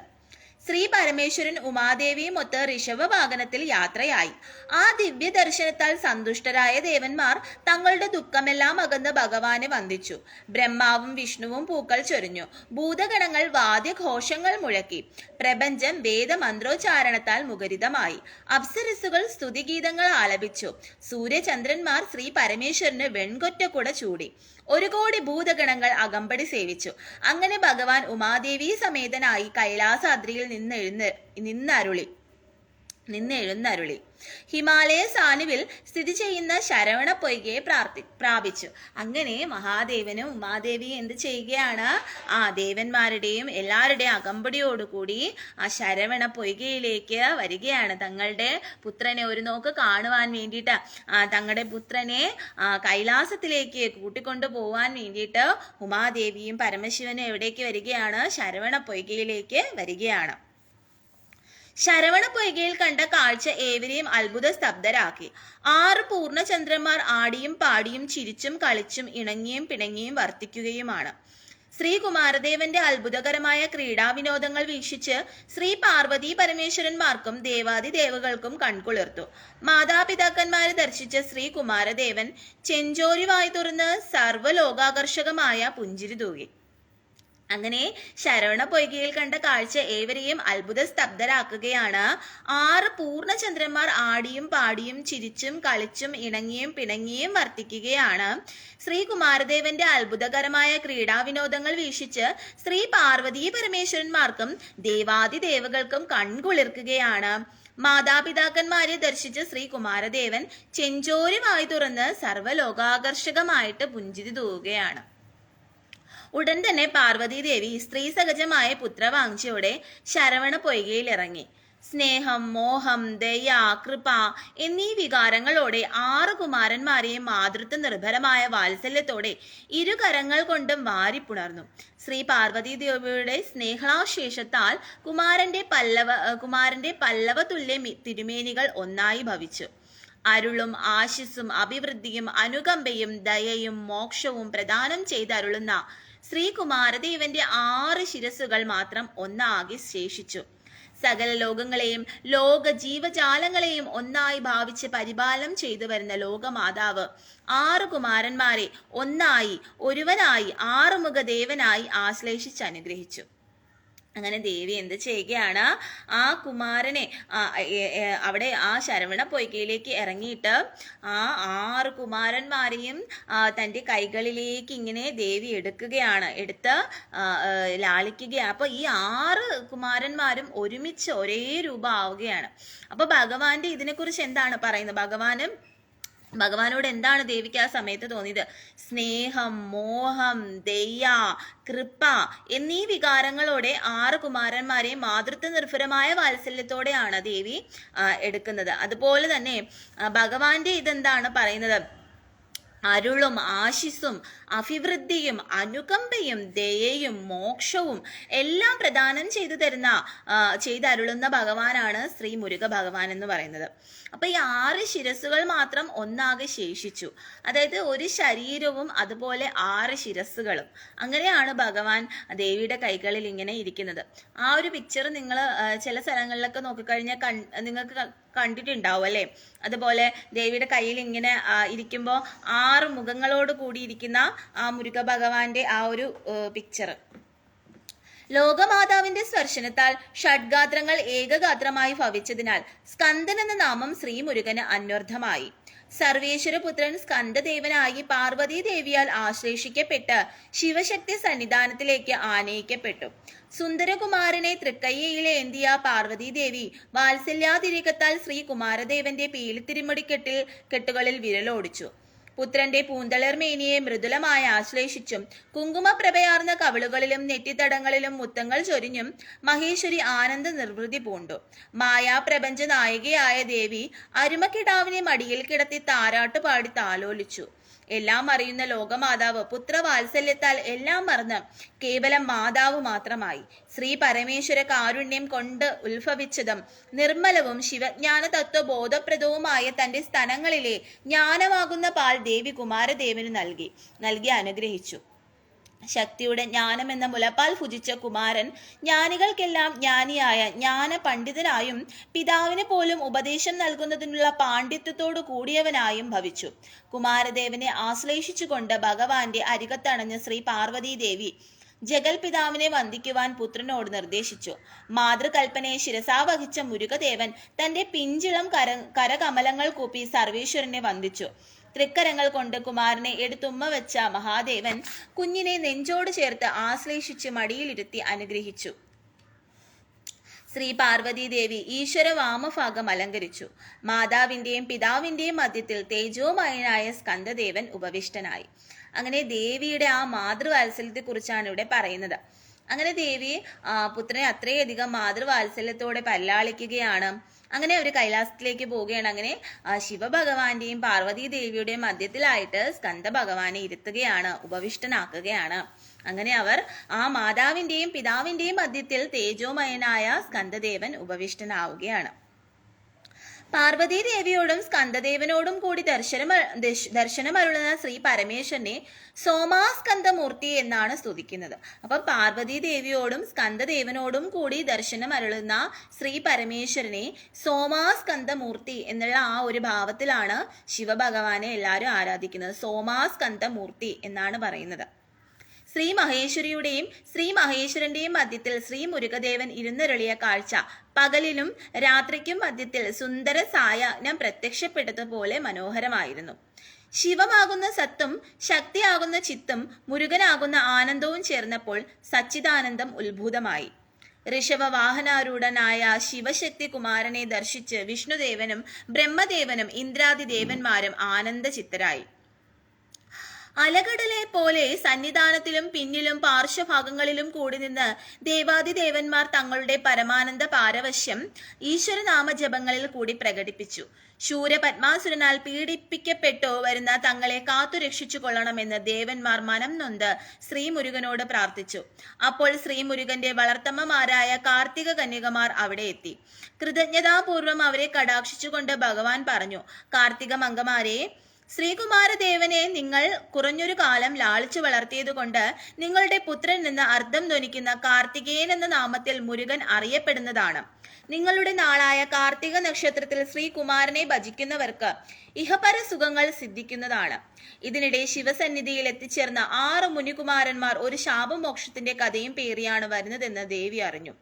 ശ്രീ പരമേശ്വരൻ ഉമാദേവിയും ഒത്ത് ഋഷഭ വാഹനത്തിൽ യാത്രയായി. ആ ദിവ്യ ദർശനത്താൽ സന്തുഷ്ടരായ ദേവന്മാർ തങ്ങളുടെ ദുഃഖമെല്ലാം അകന്ന് ഭഗവാനെ വന്ദിച്ചു. ബ്രഹ്മാവും വിഷ്ണുവും പൂക്കൾ ചൊരിഞ്ഞു. ഭൂതഗണങ്ങൾ വാദ്യഘോഷങ്ങൾ മുഴക്കി. പ്രപഞ്ചം വേദമന്ത്രോച്ചാരണത്താൽ മുഖരിതമായി. അപ്സരസുകൾ സ്തുതിഗീതങ്ങൾ ആലപിച്ചു. സൂര്യചന്ദ്രന്മാർ ശ്രീ പരമേശ്വരന് വെൺകൊറ്റക്കുട ചൂടി. 1 കോടി ഭൂതഗണങ്ങൾ അകമ്പടി സേവിച്ചു. അങ്ങനെ ഭഗവാൻ ഉമാദേവി സമേതനായി കൈലാസാദ്രിയിൽ നിന്നെഴുന്നരുളി. ഹിമാലയ സാനുവിൽ സ്ഥിതി ചെയ്യുന്ന ശരവണ പൊയ്കയെ പ്രാപിച്ചു. അങ്ങനെ മഹാദേവനും ഉമാദേവിയും എന്ത് ചെയ്യുകയാണ്? ആ ദേവന്മാരുടെയും എല്ലാവരുടെയും അകമ്പടിയോടുകൂടി ആ ശരവണ പൊയ്കയിലേക്ക് വരികയാണ്. തങ്ങളുടെ പുത്രനെ ഒരു നോക്ക് കാണുവാൻ വേണ്ടിയിട്ട്, തങ്ങളുടെ പുത്രനെ കൈലാസത്തിലേക്ക് കൂട്ടിക്കൊണ്ടു പോവാൻ വേണ്ടിയിട്ട് ഉമാദേവിയും പരമശിവനും എവിടേക്ക് വരികയാണ്? ശരവണ പൊയ്കയിലേക്ക് വരികയാണ്. ശരവണ പൊയ്കയിൽ കണ്ട കാഴ്ച ഏവരെയും അത്ഭുത സ്തബ്ധരാക്കി. 6 പൂർണ്ണചന്ദ്രന്മാർ ആടിയും പാടിയും ചിരിച്ചും കളിച്ചും ഇണങ്ങിയും പിണങ്ങിയും വർത്തിക്കുകയുമാണ്. ശ്രീകുമാരദേവന്റെ അത്ഭുതകരമായ ക്രീഡാവിനോദങ്ങൾ വീക്ഷിച്ച് ശ്രീ പാർവതി പരമേശ്വരന്മാർക്കും ദേവാദിദേവകൾക്കും കൺകുളിർത്തു. മാതാപിതാക്കന്മാരെ ദർശിച്ച ശ്രീകുമാരദേവൻ ചെഞ്ചോരി വായി തുറന്ന് സർവ്വലോകാകർഷകമായ പുഞ്ചിരി തൂകി. അങ്ങനെ ശരവണ പൊയ്കയിൽ കണ്ട കാഴ്ച ഏവരെയും അത്ഭുത സ്തബ്ധരാക്കുകയാണ്. 6 പൂർണ്ണചന്ദ്രന്മാർ ആടിയും പാടിയും ചിരിച്ചും കളിച്ചും ഇണങ്ങിയും പിണങ്ങിയും വർത്തിക്കുകയാണ്. ശ്രീകുമാരദേവന്റെ അത്ഭുതകരമായ ക്രീഡാവിനോദങ്ങൾ വീക്ഷിച്ച് ശ്രീ പാർവതി പരമേശ്വരന്മാർക്കും ദേവാദിദേവകൾക്കും കൺകുളിർക്കുകയാണ്. മാതാപിതാക്കന്മാരെ ദർശിച്ച ശ്രീകുമാരദേവൻ ചെഞ്ചോരി വായി തുറന്ന് സർവ്വലോകാകർഷകമായിട്ട് പുഞ്ചിരി തൂകുകയാണ്. ഉടൻ തന്നെ പാർവതീദേവി സ്ത്രീ സഹജമായ പുത്രവാഞ്ചയോടെ ശരവണ പൊയ്കയിൽ ഇറങ്ങി. സ്നേഹം, മോഹം, ദയ, കൃപ എന്നീ വികാരങ്ങളോടെ 6 കുമാരന്മാരെയും മാതൃത്വ നിർഭരമായ വാത്സല്യത്തോടെ ഇരുകരങ്ങൾ കൊണ്ടും വാരിപ്പുണർന്നു. ശ്രീ പാർവതീദേവിയുടെ സ്നേഹാശേഷത്താൽ കുമാരന്റെ പല്ലവ തുല്യ തിരുമേനികൾ ഒന്നായി ഭവിച്ചു. അരുളും ആശിസ്സും അഭിവൃദ്ധിയും അനുകമ്പയും ദയയും മോക്ഷവും പ്രദാനം ചെയ്തരുളുന്ന ശ്രീകുമാരദേവന്റെ 6 ശിരസ്സുകൾ മാത്രം ഒന്നാകെ ശേഷിച്ചു. സകല ലോകങ്ങളെയും ലോക ജീവജാലങ്ങളെയും ഒന്നായി ഭാവിച്ച് പരിപാലനം ചെയ്തു വരുന്ന ലോകമാതാവ് 6 കുമാരന്മാരെ ഒന്നായി ഒരുവനായി 6 മുഖദേവനായി ആശ്ലേഷിച്ച് അനുഗ്രഹിച്ചു. അങ്ങനെ ദേവി എന്ത് ചെയ്യുകയാണ്? ആ കുമാരനെ അവിടെ ആ ശരവണ പൊയ്കയിലേക്ക് ഇറങ്ങിയിട്ട് ആ 6 കുമാരന്മാരെയും തൻ്റെ കൈകളിലേക്ക് ഇങ്ങനെ ദേവി എടുത്ത് ലാളിക്കുകയാണ്. അപ്പൊ ഈ 6 കുമാരന്മാരും ഒരുമിച്ച് ഒരേ രൂപം ആവുകയാണ്. അപ്പൊ ഭഗവാന്റെ ഇതിനെക്കുറിച്ച് എന്താണ് പറയുന്നത്? ഭഗവാനോട് എന്താണ് ദേവിക്ക് ആ സമയത്ത് തോന്നിയത്? സ്നേഹം, മോഹം, ദയ, കൃപ എന്നീ വികാരങ്ങളോടെ 6 കുമാരന്മാരെയും മാതൃത്വ നിർഭരമായ വാത്സല്യത്തോടെയാണ് ദേവി എടുക്കുന്നത്. അതുപോലെ തന്നെ ഭഗവാന്റെ ഇതെന്താണ് പറയുന്നത്? അരുളും ആശിസ്സും അഭിവൃദ്ധിയും അനുകമ്പയും ദയയും മോക്ഷവും എല്ലാം പ്രദാനം ചെയ്തരുളുന്ന ഭഗവാനാണ് ശ്രീ മുരുക ഭഗവാൻ എന്ന് പറയുന്നത്. അപ്പൊ ഈ 6 ശിരസ്സുകൾ മാത്രം ഒന്നാകെ ശേഷിച്ചു. അതായത് ഒരു ശരീരവും അതുപോലെ 6 ശിരസ്സുകളും. അങ്ങനെയാണ് ഭഗവാൻ ദേവിയുടെ കൈകളിൽ ഇങ്ങനെ ഇരിക്കുന്നത്. ആ ഒരു പിക്ചർ നിങ്ങൾ ചില സ്ഥലങ്ങളിലൊക്കെ നോക്കിക്കഴിഞ്ഞാൽ നിങ്ങൾക്ക് കണ്ടിട്ടുണ്ടാവും അല്ലെ? അതുപോലെ ദേവിയുടെ കയ്യിൽ ഇങ്ങനെ ഇരിക്കുമ്പോൾ 6 മുഖങ്ങളോട് കൂടിയിരിക്കുന്ന ആ മുരുക ഭഗവാന്റെ ആ ഒരു പിക്ചർ. ലോകമാതാവിന്റെ സ്പർശനത്താൽ ഷഡ്ഗാത്രങ്ങൾ ഏകഗാത്രമായി ഭവിച്ചതിനാൽ സ്കന്ദൻ എന്ന നാമം ശ്രീ മുരുകന് അന്വർത്ഥമായി. സർവേശ്വരപുത്രൻ സ്കന്ദദേവനായി പാർവതീ ദേവിയാൽ ആശ്ലേഷിക്കപ്പെട്ട് ശിവശക്തി സന്നിധാനത്തിലേക്ക് ആനയിക്കപ്പെട്ടു. സുന്ദരകുമാരനെ തൃക്കയ്യയിൽ ഏന്തിയ പാർവതീദേവി വാത്സല്യാതിരേകത്താൽ ശ്രീ കുമാരദേവന്റെ കെട്ടുകളിൽ വിരലോടിച്ചു. പുത്രന്റെ പൂന്തളർമേനിയെ മൃദുലമായി ആശ്ലേഷിച്ചും കുങ്കുമപ്രഭയാർന്ന കവിളുകളിലും നെറ്റിത്തടങ്ങളിലും മുത്തങ്ങൾ ചൊരിഞ്ഞും മഹേശ്വരി ആനന്ദ നിർവൃതി പൂണ്ടു. മായാപ്രപഞ്ച നായികയായ ദേവി അരുമക്കിടാവിനെ മടിയിൽ കിടത്തി താരാട്ടുപാടി താലോലിച്ചു. എല്ലാം അറിയുന്ന ലോകമാതാവ് പുത്രവാത്സല്യത്താൽ എല്ലാം മറന്ന് കേവലം മാതാവ് മാത്രമായി. ശ്രീ പരമേശ്വര കാരുണ്യം കൊണ്ട് ഉത്ഭവിച്ചതും നിർമ്മലവും ശിവജ്ഞാന തത്വബോധപ്രദവുമായ തന്റെ സ്തനങ്ങളിലെ ജ്ഞാനമാകുന്ന പാൽ ദേവി കുമാരദേവന് നൽകി അനുഗ്രഹിച്ചു. ശക്തിയുടെ ജ്ഞാനം എന്ന മുലപ്പാൽ ഭുജിച്ച കുമാരൻ ജ്ഞാനികൾക്കെല്ലാം ജ്ഞാനിയായ ജ്ഞാന പണ്ഡിതനായും പിതാവിന് പോലും ഉപദേശം നൽകുന്നതിനുള്ള പാണ്ഡിത്യത്തോടു കൂടിയവനായും ഭവിച്ചു. കുമാരദേവനെ ആശ്ലേഷിച്ചുകൊണ്ട് ഭഗവാന്റെ അരികത്തണഞ്ഞ ശ്രീ പാർവതീദേവി ജഗൽപിതാവിനെ വന്ദിക്കുവാൻ പുത്രനോട് നിർദ്ദേശിച്ചു. മാതൃകൽപ്പനയെ ശിരസാവഹിച്ച മുരുകദേവൻ തന്റെ പിഞ്ചിളം കരകമലങ്ങൾ കൂപ്പി സർവേശ്വരനെ വന്ദിച്ചു. തൃക്കരങ്ങൾ കൊണ്ട് കുമാരനെ എടുത്തുമ്മ വെച്ച മഹാദേവൻ കുഞ്ഞിനെ നെഞ്ചോട് ചേർത്ത് ആശ്ലേഷിച്ച് മടിയിലിരുത്തി അനുഗ്രഹിച്ചു. ശ്രീ പാർവതീദേവി ഈശ്വര വാമഭാഗം അലങ്കരിച്ചു. മാതാവിന്റെയും പിതാവിന്റെയും മധ്യത്തിൽ തേജോമയനായ സ്കന്ദദേവൻ ഉപവിഷ്ടനായി. അങ്ങനെ ദേവിയുടെ ആ മാതൃവാത്സല്യത്തെ കുറിച്ചാണ് ഇവിടെ പറയുന്നത്. അങ്ങനെ ദേവി പുത്രനെ അത്രയധികം മാതൃവാത്സല്യത്തോടെ പരിലാളിക്കുകയാണ്. അങ്ങനെ ഒരു കൈലാസത്തിലേക്ക് പോവുകയാണ്. അങ്ങനെ ശിവഭഗവാന്റെയും പാർവതീ ദേവിയുടെയും മധ്യത്തിലായിട്ട് സ്കന്ദ ഭഗവാനെ ഇരുത്തുകയാണ്, ഉപവിഷ്ടനാക്കുകയാണ്. അങ്ങനെ അവർ ആ മാതാവിന്റെയും പിതാവിന്റെയും മധ്യത്തിൽ തേജോമയനായ സ്കന്ദദേവൻ ഉപവിഷ്ടനാവുകയാണ്. പാർവതീ ദേവിയോടും സ്കന്ദദേവനോടും കൂടി ദർശനമരുളുന്ന ശ്രീ പരമേശ്വരനെ സോമാസ്കന്ദമൂർത്തി എന്നാണ് സ്തുതിക്കുന്നത്. അപ്പം പാർവതീ ദേവിയോടും സ്കന്ദദേവനോടും കൂടി ദർശനമരുളുന്ന ശ്രീ പരമേശ്വരനെ സോമാസ്കന്ദമൂർത്തി എന്നുള്ള ആ ഒരു ഭാവത്തിലാണ് ശിവഭഗവാനെ എല്ലാവരും ആരാധിക്കുന്നത്. സോമാസ്കന്ദമൂർത്തി എന്നാണ് പറയുന്നത്. ശ്രീ മഹേശ്വരിയുടെയും ശ്രീ മഹേശ്വരന്റെയും മധ്യത്തിൽ ശ്രീ മുരുകദേവൻ ഇരുന്നരുളിയ കാഴ്ച പകലിലും രാത്രിക്കും മധ്യത്തിൽ സുന്ദര സായാഹ്നം പ്രത്യക്ഷപ്പെട്ടതുപോലെ മനോഹരമായിരുന്നു. ശിവമാകുന്ന സത്തും ശക്തിയാകുന്ന ചിത്തും മുരുകനാകുന്ന ആനന്ദവും ചേർന്നപ്പോൾ സച്ചിദാനന്ദം ഉത്ഭൂതമായി. ഋഷഭവാഹനാരൂഢനായ ശിവശക്തി കുമാരനെ ദർശിച്ച് വിഷ്ണുദേവനും ബ്രഹ്മദേവനും ഇന്ദ്രാദി ദേവന്മാരും ആനന്ദചിത്തരായി. അലകടലെ പോലെ സന്നിധാനത്തിലും പിന്നിലും പാർശ്വഭാഗങ്ങളിലും കൂടി നിന്ന് ദേവാദിദേവന്മാർ തങ്ങളുടെ പരമാനന്ദ പാരവശ്യം ഈശ്വരനാമജപങ്ങളിൽ കൂടി പ്രകടിപ്പിച്ചു. ശൂരപത്മാസുരനാൽ പീഡിപ്പിക്കപ്പെട്ടു വരുന്ന തങ്ങളെ കാത്തു രക്ഷിച്ചു കൊള്ളണമെന്ന് ദേവന്മാർ മനം നൊന്ത് ശ്രീമുരുകനോട് പ്രാർത്ഥിച്ചു. അപ്പോൾ ശ്രീമുരുകന്റെ വളർത്തമ്മമാരായ കാർത്തിക കന്യകമാർ അവിടെ എത്തി. കൃതജ്ഞതാപൂർവം അവരെ കടാക്ഷിച്ചുകൊണ്ട് ഭഗവാൻ പറഞ്ഞു, കാർത്തിക മംഗമാരെ, ശ്രീകുമാരദേവനെ നിങ്ങൾ കുറഞ്ഞൊരു കാലം ലാളിച്ചു വളർത്തിയതുകൊണ്ട് നിങ്ങളുടെ പുത്രൻ നിന്ന് അർത്ഥം ധ്വനിക്കുന്ന കാർത്തികേയൻ എന്ന നാമത്തിൽ മുരുകൻ അറിയപ്പെടുന്നതാണ്. നിങ്ങളുടെ നാളായ കാർത്തിക നക്ഷത്രത്തിൽ ശ്രീകുമാരനെ ഭജിക്കുന്നവർക്ക് ഇഹപര സുഖങ്ങൾ സിദ്ധിക്കുന്നതാണ്. ഇതിനിടെ ശിവസന്നിധിയിൽ എത്തിച്ചേർന്ന 6 മുനികുമാരന്മാർ ഒരു ശാപമോക്ഷത്തിന്റെ കഥയും പേറിയാണ് വരുന്നതെന്ന് ദേവി അറിഞ്ഞു.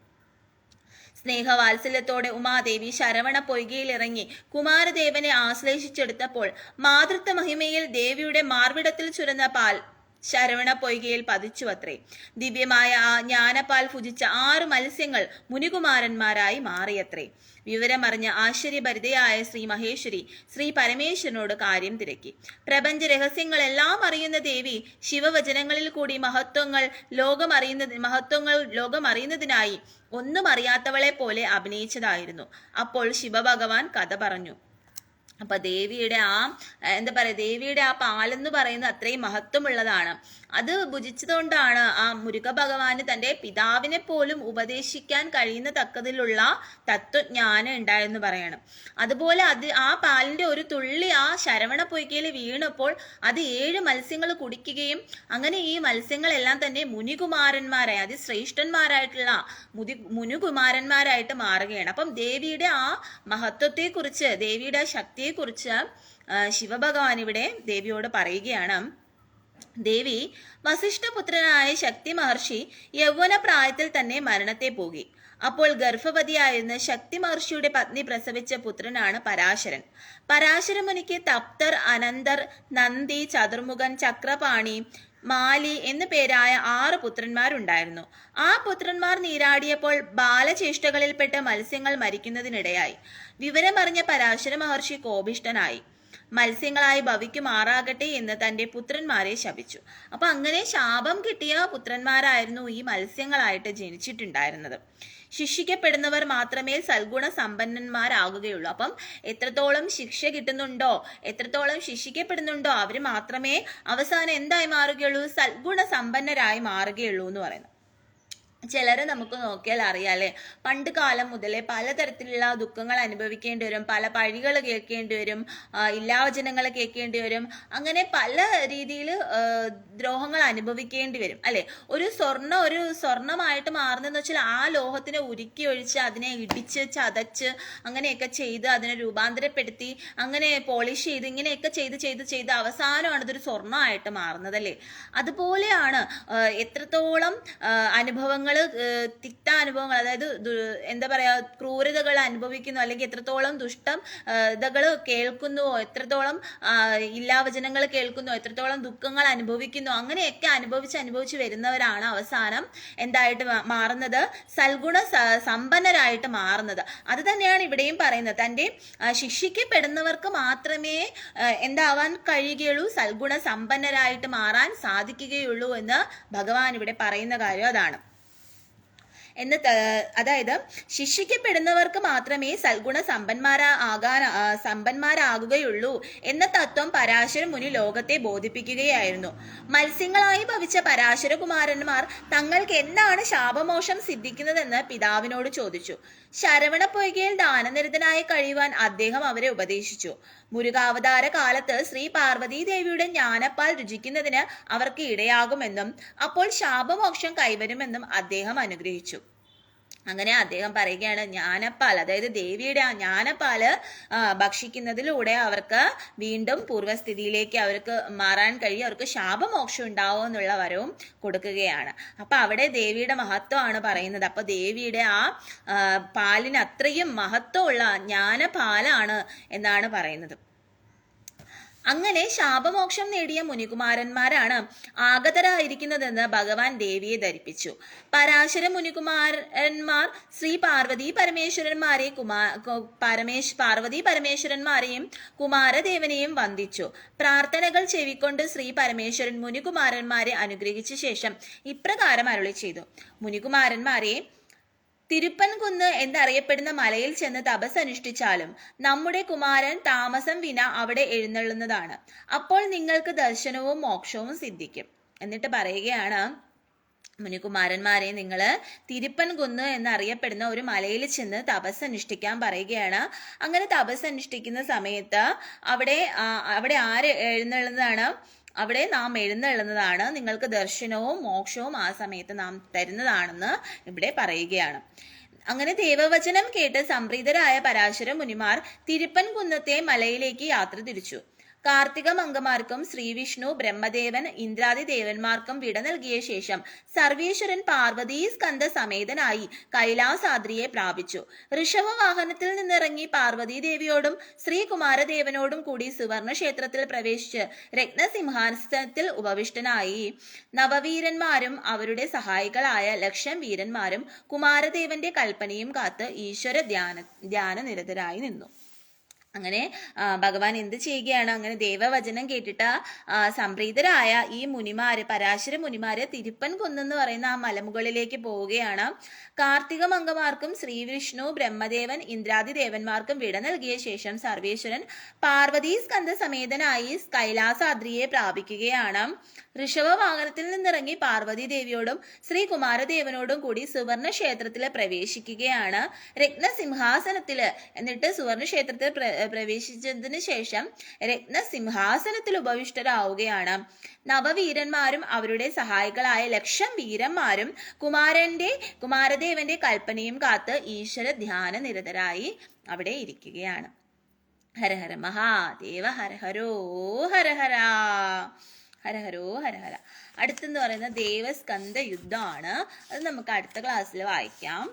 സ്നേഹവാത്സല്യത്തോടെ ഉമാദേവി ശരവണ പൊയ്കയിലിറങ്ങി കുമാരദേവനെ ആശ്ലേഷിച്ചെടുത്തപ്പോൾ മാതൃത്വ മഹിമയിൽ ദേവിയുടെ മാർവിടത്തിൽ ചുരന്ന പാൽ ശരവണ പൊയ്കയിൽ പതിച്ചുവത്രേ. ദിവ്യമായ ആ ജ്ഞാനപാൽ ഭുജിച്ച 6 മത്സ്യങ്ങൾ മുനികുമാരന്മാരായി മാറിയത്രേ. വിവരമറിഞ്ഞ ആശ്ചര്യഭരിതയായ ശ്രീ മഹേശ്വരി ശ്രീ പരമേശ്വരനോട് കാര്യം തിരക്കി. പ്രപഞ്ച രഹസ്യങ്ങളെല്ലാം അറിയുന്ന ദേവി ശിവവചനങ്ങളിൽ കൂടി മഹത്വങ്ങൾ ലോകമറിയുന്നതിനായി ഒന്നും അറിയാത്തവളെ പോലെ അഭിനയിച്ചതായിരുന്നു. അപ്പോൾ ശിവഭഗവാൻ കഥ പറഞ്ഞു. അപ്പൊ ദേവിയുടെ ദേവിയുടെ ആ പാലെന്ന് പറയുന്നത് അത്രയും മഹത്വമുള്ളതാണ്. അത് ഭുജിച്ചതുകൊണ്ടാണ് ആ മുരുക ഭഗവാന് തന്റെ പിതാവിനെ പോലും ഉപദേശിക്കാൻ കഴിയുന്ന തക്കതിലുള്ള തത്വജ്ഞാനം ഉണ്ടായെന്ന് പറയണം. അതുപോലെ ആ പാലിന്റെ ഒരു തുള്ളി ആ ശരവണ പൊയ്കയിൽ വീണപ്പോൾ അത് 7 മത്സ്യങ്ങൾ കുടിക്കുകയും അങ്ങനെ ഈ മത്സ്യങ്ങളെല്ലാം തന്നെ മുനികുമാരന്മാരായി അതിശ്രേഷ്ഠന്മാരായിട്ടുള്ള മുനികുമാരന്മാരായിട്ട് മാറുകയാണ്. അപ്പം ദേവിയുടെ ആ മഹത്വത്തെക്കുറിച്ച് ദേവിയുടെ ശക്തിയെക്കുറിച്ച് ശിവഭഗവാൻ ഇവിടെ ദേവിയോട് പറയുകയാണ്. ദേവി, വസിഷ്ഠപുത്രനായ ശക്തി മഹർഷി യൗവന പ്രായത്തിൽ തന്നെ മരണത്തെ പോകി. അപ്പോൾ ഗർഭവതിയായിരുന്ന ശക്തി മഹർഷിയുടെ പത്നി പ്രസവിച്ച പുത്രനാണ് പരാശരൻ. പരാശര മുനിക്ക് തപ്തർ, അനന്തർ, നന്ദി, ചതുർമുഖൻ, ചക്രപാണി, മാലി എന്നു പേരായ 6 പുത്രന്മാരുണ്ടായിരുന്നു. ആ പുത്രന്മാർ നീരാടിയപ്പോൾ ബാലചേഷ്ടകളിൽപ്പെട്ട മത്സ്യങ്ങൾ മരിക്കുന്നതിനിടയായി. വിവരമറിഞ്ഞ പരാശര മഹർഷി കോപിഷ്ഠനായി. മത്സ്യങ്ങളായി ഭവിക്കുമാറാകട്ടെ എന്ന് തൻ്റെ പുത്രന്മാരെ ശപിച്ചു. അപ്പൊ അങ്ങനെ ശാപം കിട്ടിയ പുത്രന്മാരായിരുന്നു ഈ മത്സ്യങ്ങളായിട്ട് ജനിച്ചിട്ടുണ്ടായിരുന്നത്. ശിക്ഷിക്കപ്പെടുന്നവർ മാത്രമേ സൽഗുണ സമ്പന്നന്മാരാകുകയുള്ളൂ. അപ്പം എത്രത്തോളം ശിക്ഷ കിട്ടുന്നുണ്ടോ, എത്രത്തോളം ശിക്ഷിക്കപ്പെടുന്നുണ്ടോ, അവർ മാത്രമേ അവസാനം എന്തായി മാറുകയുള്ളൂ? സൽഗുണ സമ്പന്നരായി മാറുകയുള്ളൂ എന്ന് പറയുന്നു. ചിലരെ നമുക്ക് നോക്കിയാൽ അറിയാലേ, പണ്ട് കാലം മുതലേ പലതരത്തിലുള്ള ദുഃഖങ്ങൾ അനുഭവിക്കേണ്ടി വരും, പല പഴികൾ കേൾക്കേണ്ടി വരും, ഇല്ലാവചനങ്ങൾ കേൾക്കേണ്ടി വരും, അങ്ങനെ പല രീതിയിൽ ദ്രോഹങ്ങൾ അനുഭവിക്കേണ്ടി വരും അല്ലെ. ഒരു സ്വർണമായിട്ട് മാറുന്നതെന്ന് വെച്ചാൽ ആ ലോഹത്തിനെ ഉരുക്കി ഒഴിച്ച് അതിനെ ഇടിച്ച് ചതച്ച് അങ്ങനെയൊക്കെ ചെയ്ത് അതിനെ രൂപാന്തരപ്പെടുത്തി അങ്ങനെ പോളിഷ് ചെയ്ത് ഇങ്ങനെയൊക്കെ ചെയ്ത് അവസാനമാണ് ഇതൊരു സ്വർണ്ണമായിട്ട് മാറുന്നത് അല്ലേ. അതുപോലെയാണ് എത്രത്തോളം അനുഭവങ്ങൾ, തിക്താനുഭവങ്ങൾ, അതായത് എന്താ പറയാ, ക്രൂരതകൾ അനുഭവിക്കുന്നു, അല്ലെങ്കിൽ എത്രത്തോളം ദുഷ്ടതകൾ കേൾക്കുന്നുവോ, എത്രത്തോളം ഇല്ലാവചനങ്ങൾ കേൾക്കുന്നു, എത്രത്തോളം ദുഃഖങ്ങൾ അനുഭവിക്കുന്നു, അങ്ങനെയൊക്കെ അനുഭവിച്ച് വരുന്നവരാണ് അവസാനം എന്തായിട്ട് മാറുന്നത്? സൽഗുണ സമ്പന്നരായിട്ട് മാറുന്നത്. അത് തന്നെയാണ് ഇവിടെയും പറയുന്നത്. തൻ്റെ ശിക്ഷിക്കപ്പെടുന്നവർക്ക് മാത്രമേ എന്താവാൻ കഴിയുകയുള്ളൂ? സൽഗുണ സമ്പന്നരായിട്ട് മാറാൻ സാധിക്കുകയുള്ളൂ എന്ന് ഭഗവാൻ ഇവിടെ പറയുന്ന കാര്യം അതാണ്. അതായത് ശിക്ഷിക്കപ്പെടുന്നവർക്ക് മാത്രമേ സൽഗുണ സമ്പന്മാരാകുകയുള്ളൂ എന്ന തത്വം പരാശര മുനി ലോകത്തെ ബോധിപ്പിക്കുകയായിരുന്നു. മത്സ്യങ്ങളായി ഭവിച്ച പരാശരകുമാരന്മാർ തങ്ങൾക്ക് എന്താണ് ശാപമോക്ഷം സിദ്ധിക്കുന്നതെന്ന് പിതാവിനോട് ചോദിച്ചു. ശരവണപ്പൊയ്കയിൽ ദാനനിരതനായി കഴിയുവാൻ അദ്ദേഹം അവരെ ഉപദേശിച്ചു. മുരുകാവതാര കാലത്ത് ശ്രീ പാർവതീ ദേവിയുടെ ജ്ഞാനപ്പാൽ രുചിക്കുന്നതിന് അവർക്ക് ഇടയാകുമെന്നും അപ്പോൾ ശാപമോക്ഷം കൈവരുമെന്നും അദ്ദേഹം അനുഗ്രഹിച്ചു. അങ്ങനെ അദ്ദേഹം പറയുകയാണ്, ജ്ഞാനപ്പാൽ, അതായത് ദേവിയുടെ ആ ജ്ഞാനപ്പാല് ഭക്ഷിക്കുന്നതിലൂടെ അവർക്ക് വീണ്ടും പൂർവ്വസ്ഥിതിയിലേക്ക് അവർക്ക് മാറാൻ കഴിയും, അവർക്ക് ശാപമോക്ഷം ഉണ്ടാവും എന്നുള്ള വരവും കൊടുക്കുകയാണ്. അപ്പൊ അവിടെ ദേവിയുടെ മഹത്വമാണ് പറയുന്നത്. അപ്പൊ ദേവിയുടെ ആ പാലിന് അത്രയും മഹത്വമുള്ള ജ്ഞാനപാലാണ് എന്നാണ് പറയുന്നത്. അങ്ങനെ ശാപമോക്ഷം നേടിയ മുനികുമാരന്മാരാണ് ആഗതരായിരിക്കുന്നതെന്ന് ഭഗവാൻ ദേവിയെ ധരിപ്പിച്ചു. പരാശര മുനികുമാരന്മാർ ശ്രീ പാർവതീ പരമേശ്വരന്മാരെയും കുമാരദേവനെയും വന്ദിച്ചു. പ്രാർത്ഥനകൾ ചെവിക്കൊണ്ട് ശ്രീ പരമേശ്വരൻ മുനികുമാരന്മാരെ അനുഗ്രഹിച്ച ശേഷം ഇപ്രകാരം അരുളി ചെയ്തു. മുനികുമാരന്മാരെ, തിരുപ്പൻകുന്ന് എന്നറിയപ്പെടുന്ന മലയിൽ ചെന്ന് തപസ് അനുഷ്ഠിച്ചാലും നമ്മുടെ കുമാരൻ താമസം വിന അവിടെ എഴുന്നള്ളുന്നതാണ്. അപ്പോൾ നിങ്ങൾക്ക് ദർശനവും മോക്ഷവും സിദ്ധിക്കും. എന്നിട്ട് പറയുകയാണ്, മുനികുമാരന്മാരെ, നിങ്ങൾ തിരുപ്പൻകുന്ന് എന്നറിയപ്പെടുന്ന ഒരു മലയിൽ ചെന്ന് തപസ് അനുഷ്ഠിക്കാൻ പറയുകയാണ്. അങ്ങനെ തപസ് അനുഷ്ഠിക്കുന്ന സമയത്ത് അവിടെ ആര് എഴുന്നള്ളുന്നതാണ്? അവിടെ നാം എഴുന്നള്ളുന്നതാണ്. നിങ്ങൾക്ക് ദർശനവും മോക്ഷവും ആ സമയത്ത് നാം തരുന്നതാണെന്ന് ഇവിടെ പറയുകയാണ്. അങ്ങനെ ദേവവചനം കേട്ട് സംപ്രീതരായ പരാശര മുനിമാർ തിരുപ്പൻകുന്നത്തെ മലയിലേക്ക് യാത്ര തിരിച്ചു. കാർത്തിക മംഗമാർക്കും ശ്രീവിഷ്ണു, ബ്രഹ്മദേവൻ, ഇന്ദ്രാദി ദേവന്മാർക്കും വിട നൽകിയ ശേഷം സർവേശ്വരൻ പാർവതീ സ്കന്ധ സമേതനായി കൈലാസാദ്രിയെ പ്രാപിച്ചു. ഋഷഭവാഹനത്തിൽ നിന്നിറങ്ങി പാർവതീ ദേവിയോടും ശ്രീകുമാരദേവനോടും കൂടി സുവർണ ക്ഷേത്രത്തിൽ പ്രവേശിച്ച് രത്നസിംഹാസനത്തിൽ ഉപവിഷ്ടനായി. നവവീരന്മാരും അവരുടെ സഹായികളായ ലക്ഷം വീരന്മാരും കുമാരദേവന്റെ കൽപ്പനയും കാത്ത് ഈശ്വര ധ്യാനനിരതരായി നിന്നു. അങ്ങനെ ഭഗവാൻ എന്ത് ചെയ്യുകയാണ്? അങ്ങനെ ദേവവചനം കേട്ടിട്ട് സംപ്രീതരായ ഈ മുനിമാര്, പരാശര മുനിമാര് തിരുപ്പൻകുന്ന് എന്ന് പറയുന്ന ആ മലമുകളിലേക്ക് പോവുകയാണ്. കാർത്തിക മംഗമാർക്കും ശ്രീവിഷ്ണു, ബ്രഹ്മദേവൻ, ഇന്ദ്രാദി ദേവന്മാർക്കും വിട നൽകിയ ശേഷം സർവേശ്വരൻ പാർവതീ സ്കന്ധ സമേതനായി കൈലാസാദ്രിയെ പ്രാപിക്കുകയാണ്. ഋഷഭവാഹനത്തിൽ നിന്നിറങ്ങി പാർവതി ദേവിയോടും ശ്രീകുമാരദേവനോടും കൂടി സുവർണ ക്ഷേത്രത്തിൽ പ്രവേശിക്കുകയാണ്. രത്നസിംഹാസനത്തില് എന്നിട്ട് സുവർണ ക്ഷേത്രത്തിൽ പ്രവേശിച്ചതിന് ശേഷം രത്നസിംഹാസനത്തിൽ ഉപവിഷ്ടരാവുകയാണ്. നവവീരന്മാരും അവരുടെ സഹായികളായ ലക്ഷം വീരന്മാരും കുമാരദേവന്റെ കൽപ്പനയും കാത്ത് ഈശ്വര ധ്യാന നിരതരായി അവിടെ ഇരിക്കുകയാണ്. ഹരഹര മഹാദേവ, ഹരഹരോ ഹരഹര, ഹരഹരോ ഹരഹര. അടുത്തെന്ന് പറയുന്ന ദേവസ്കന്ധ യുദ്ധമാണ്. അത് നമുക്ക് അടുത്ത ക്ലാസ്സിൽ വായിക്കാം.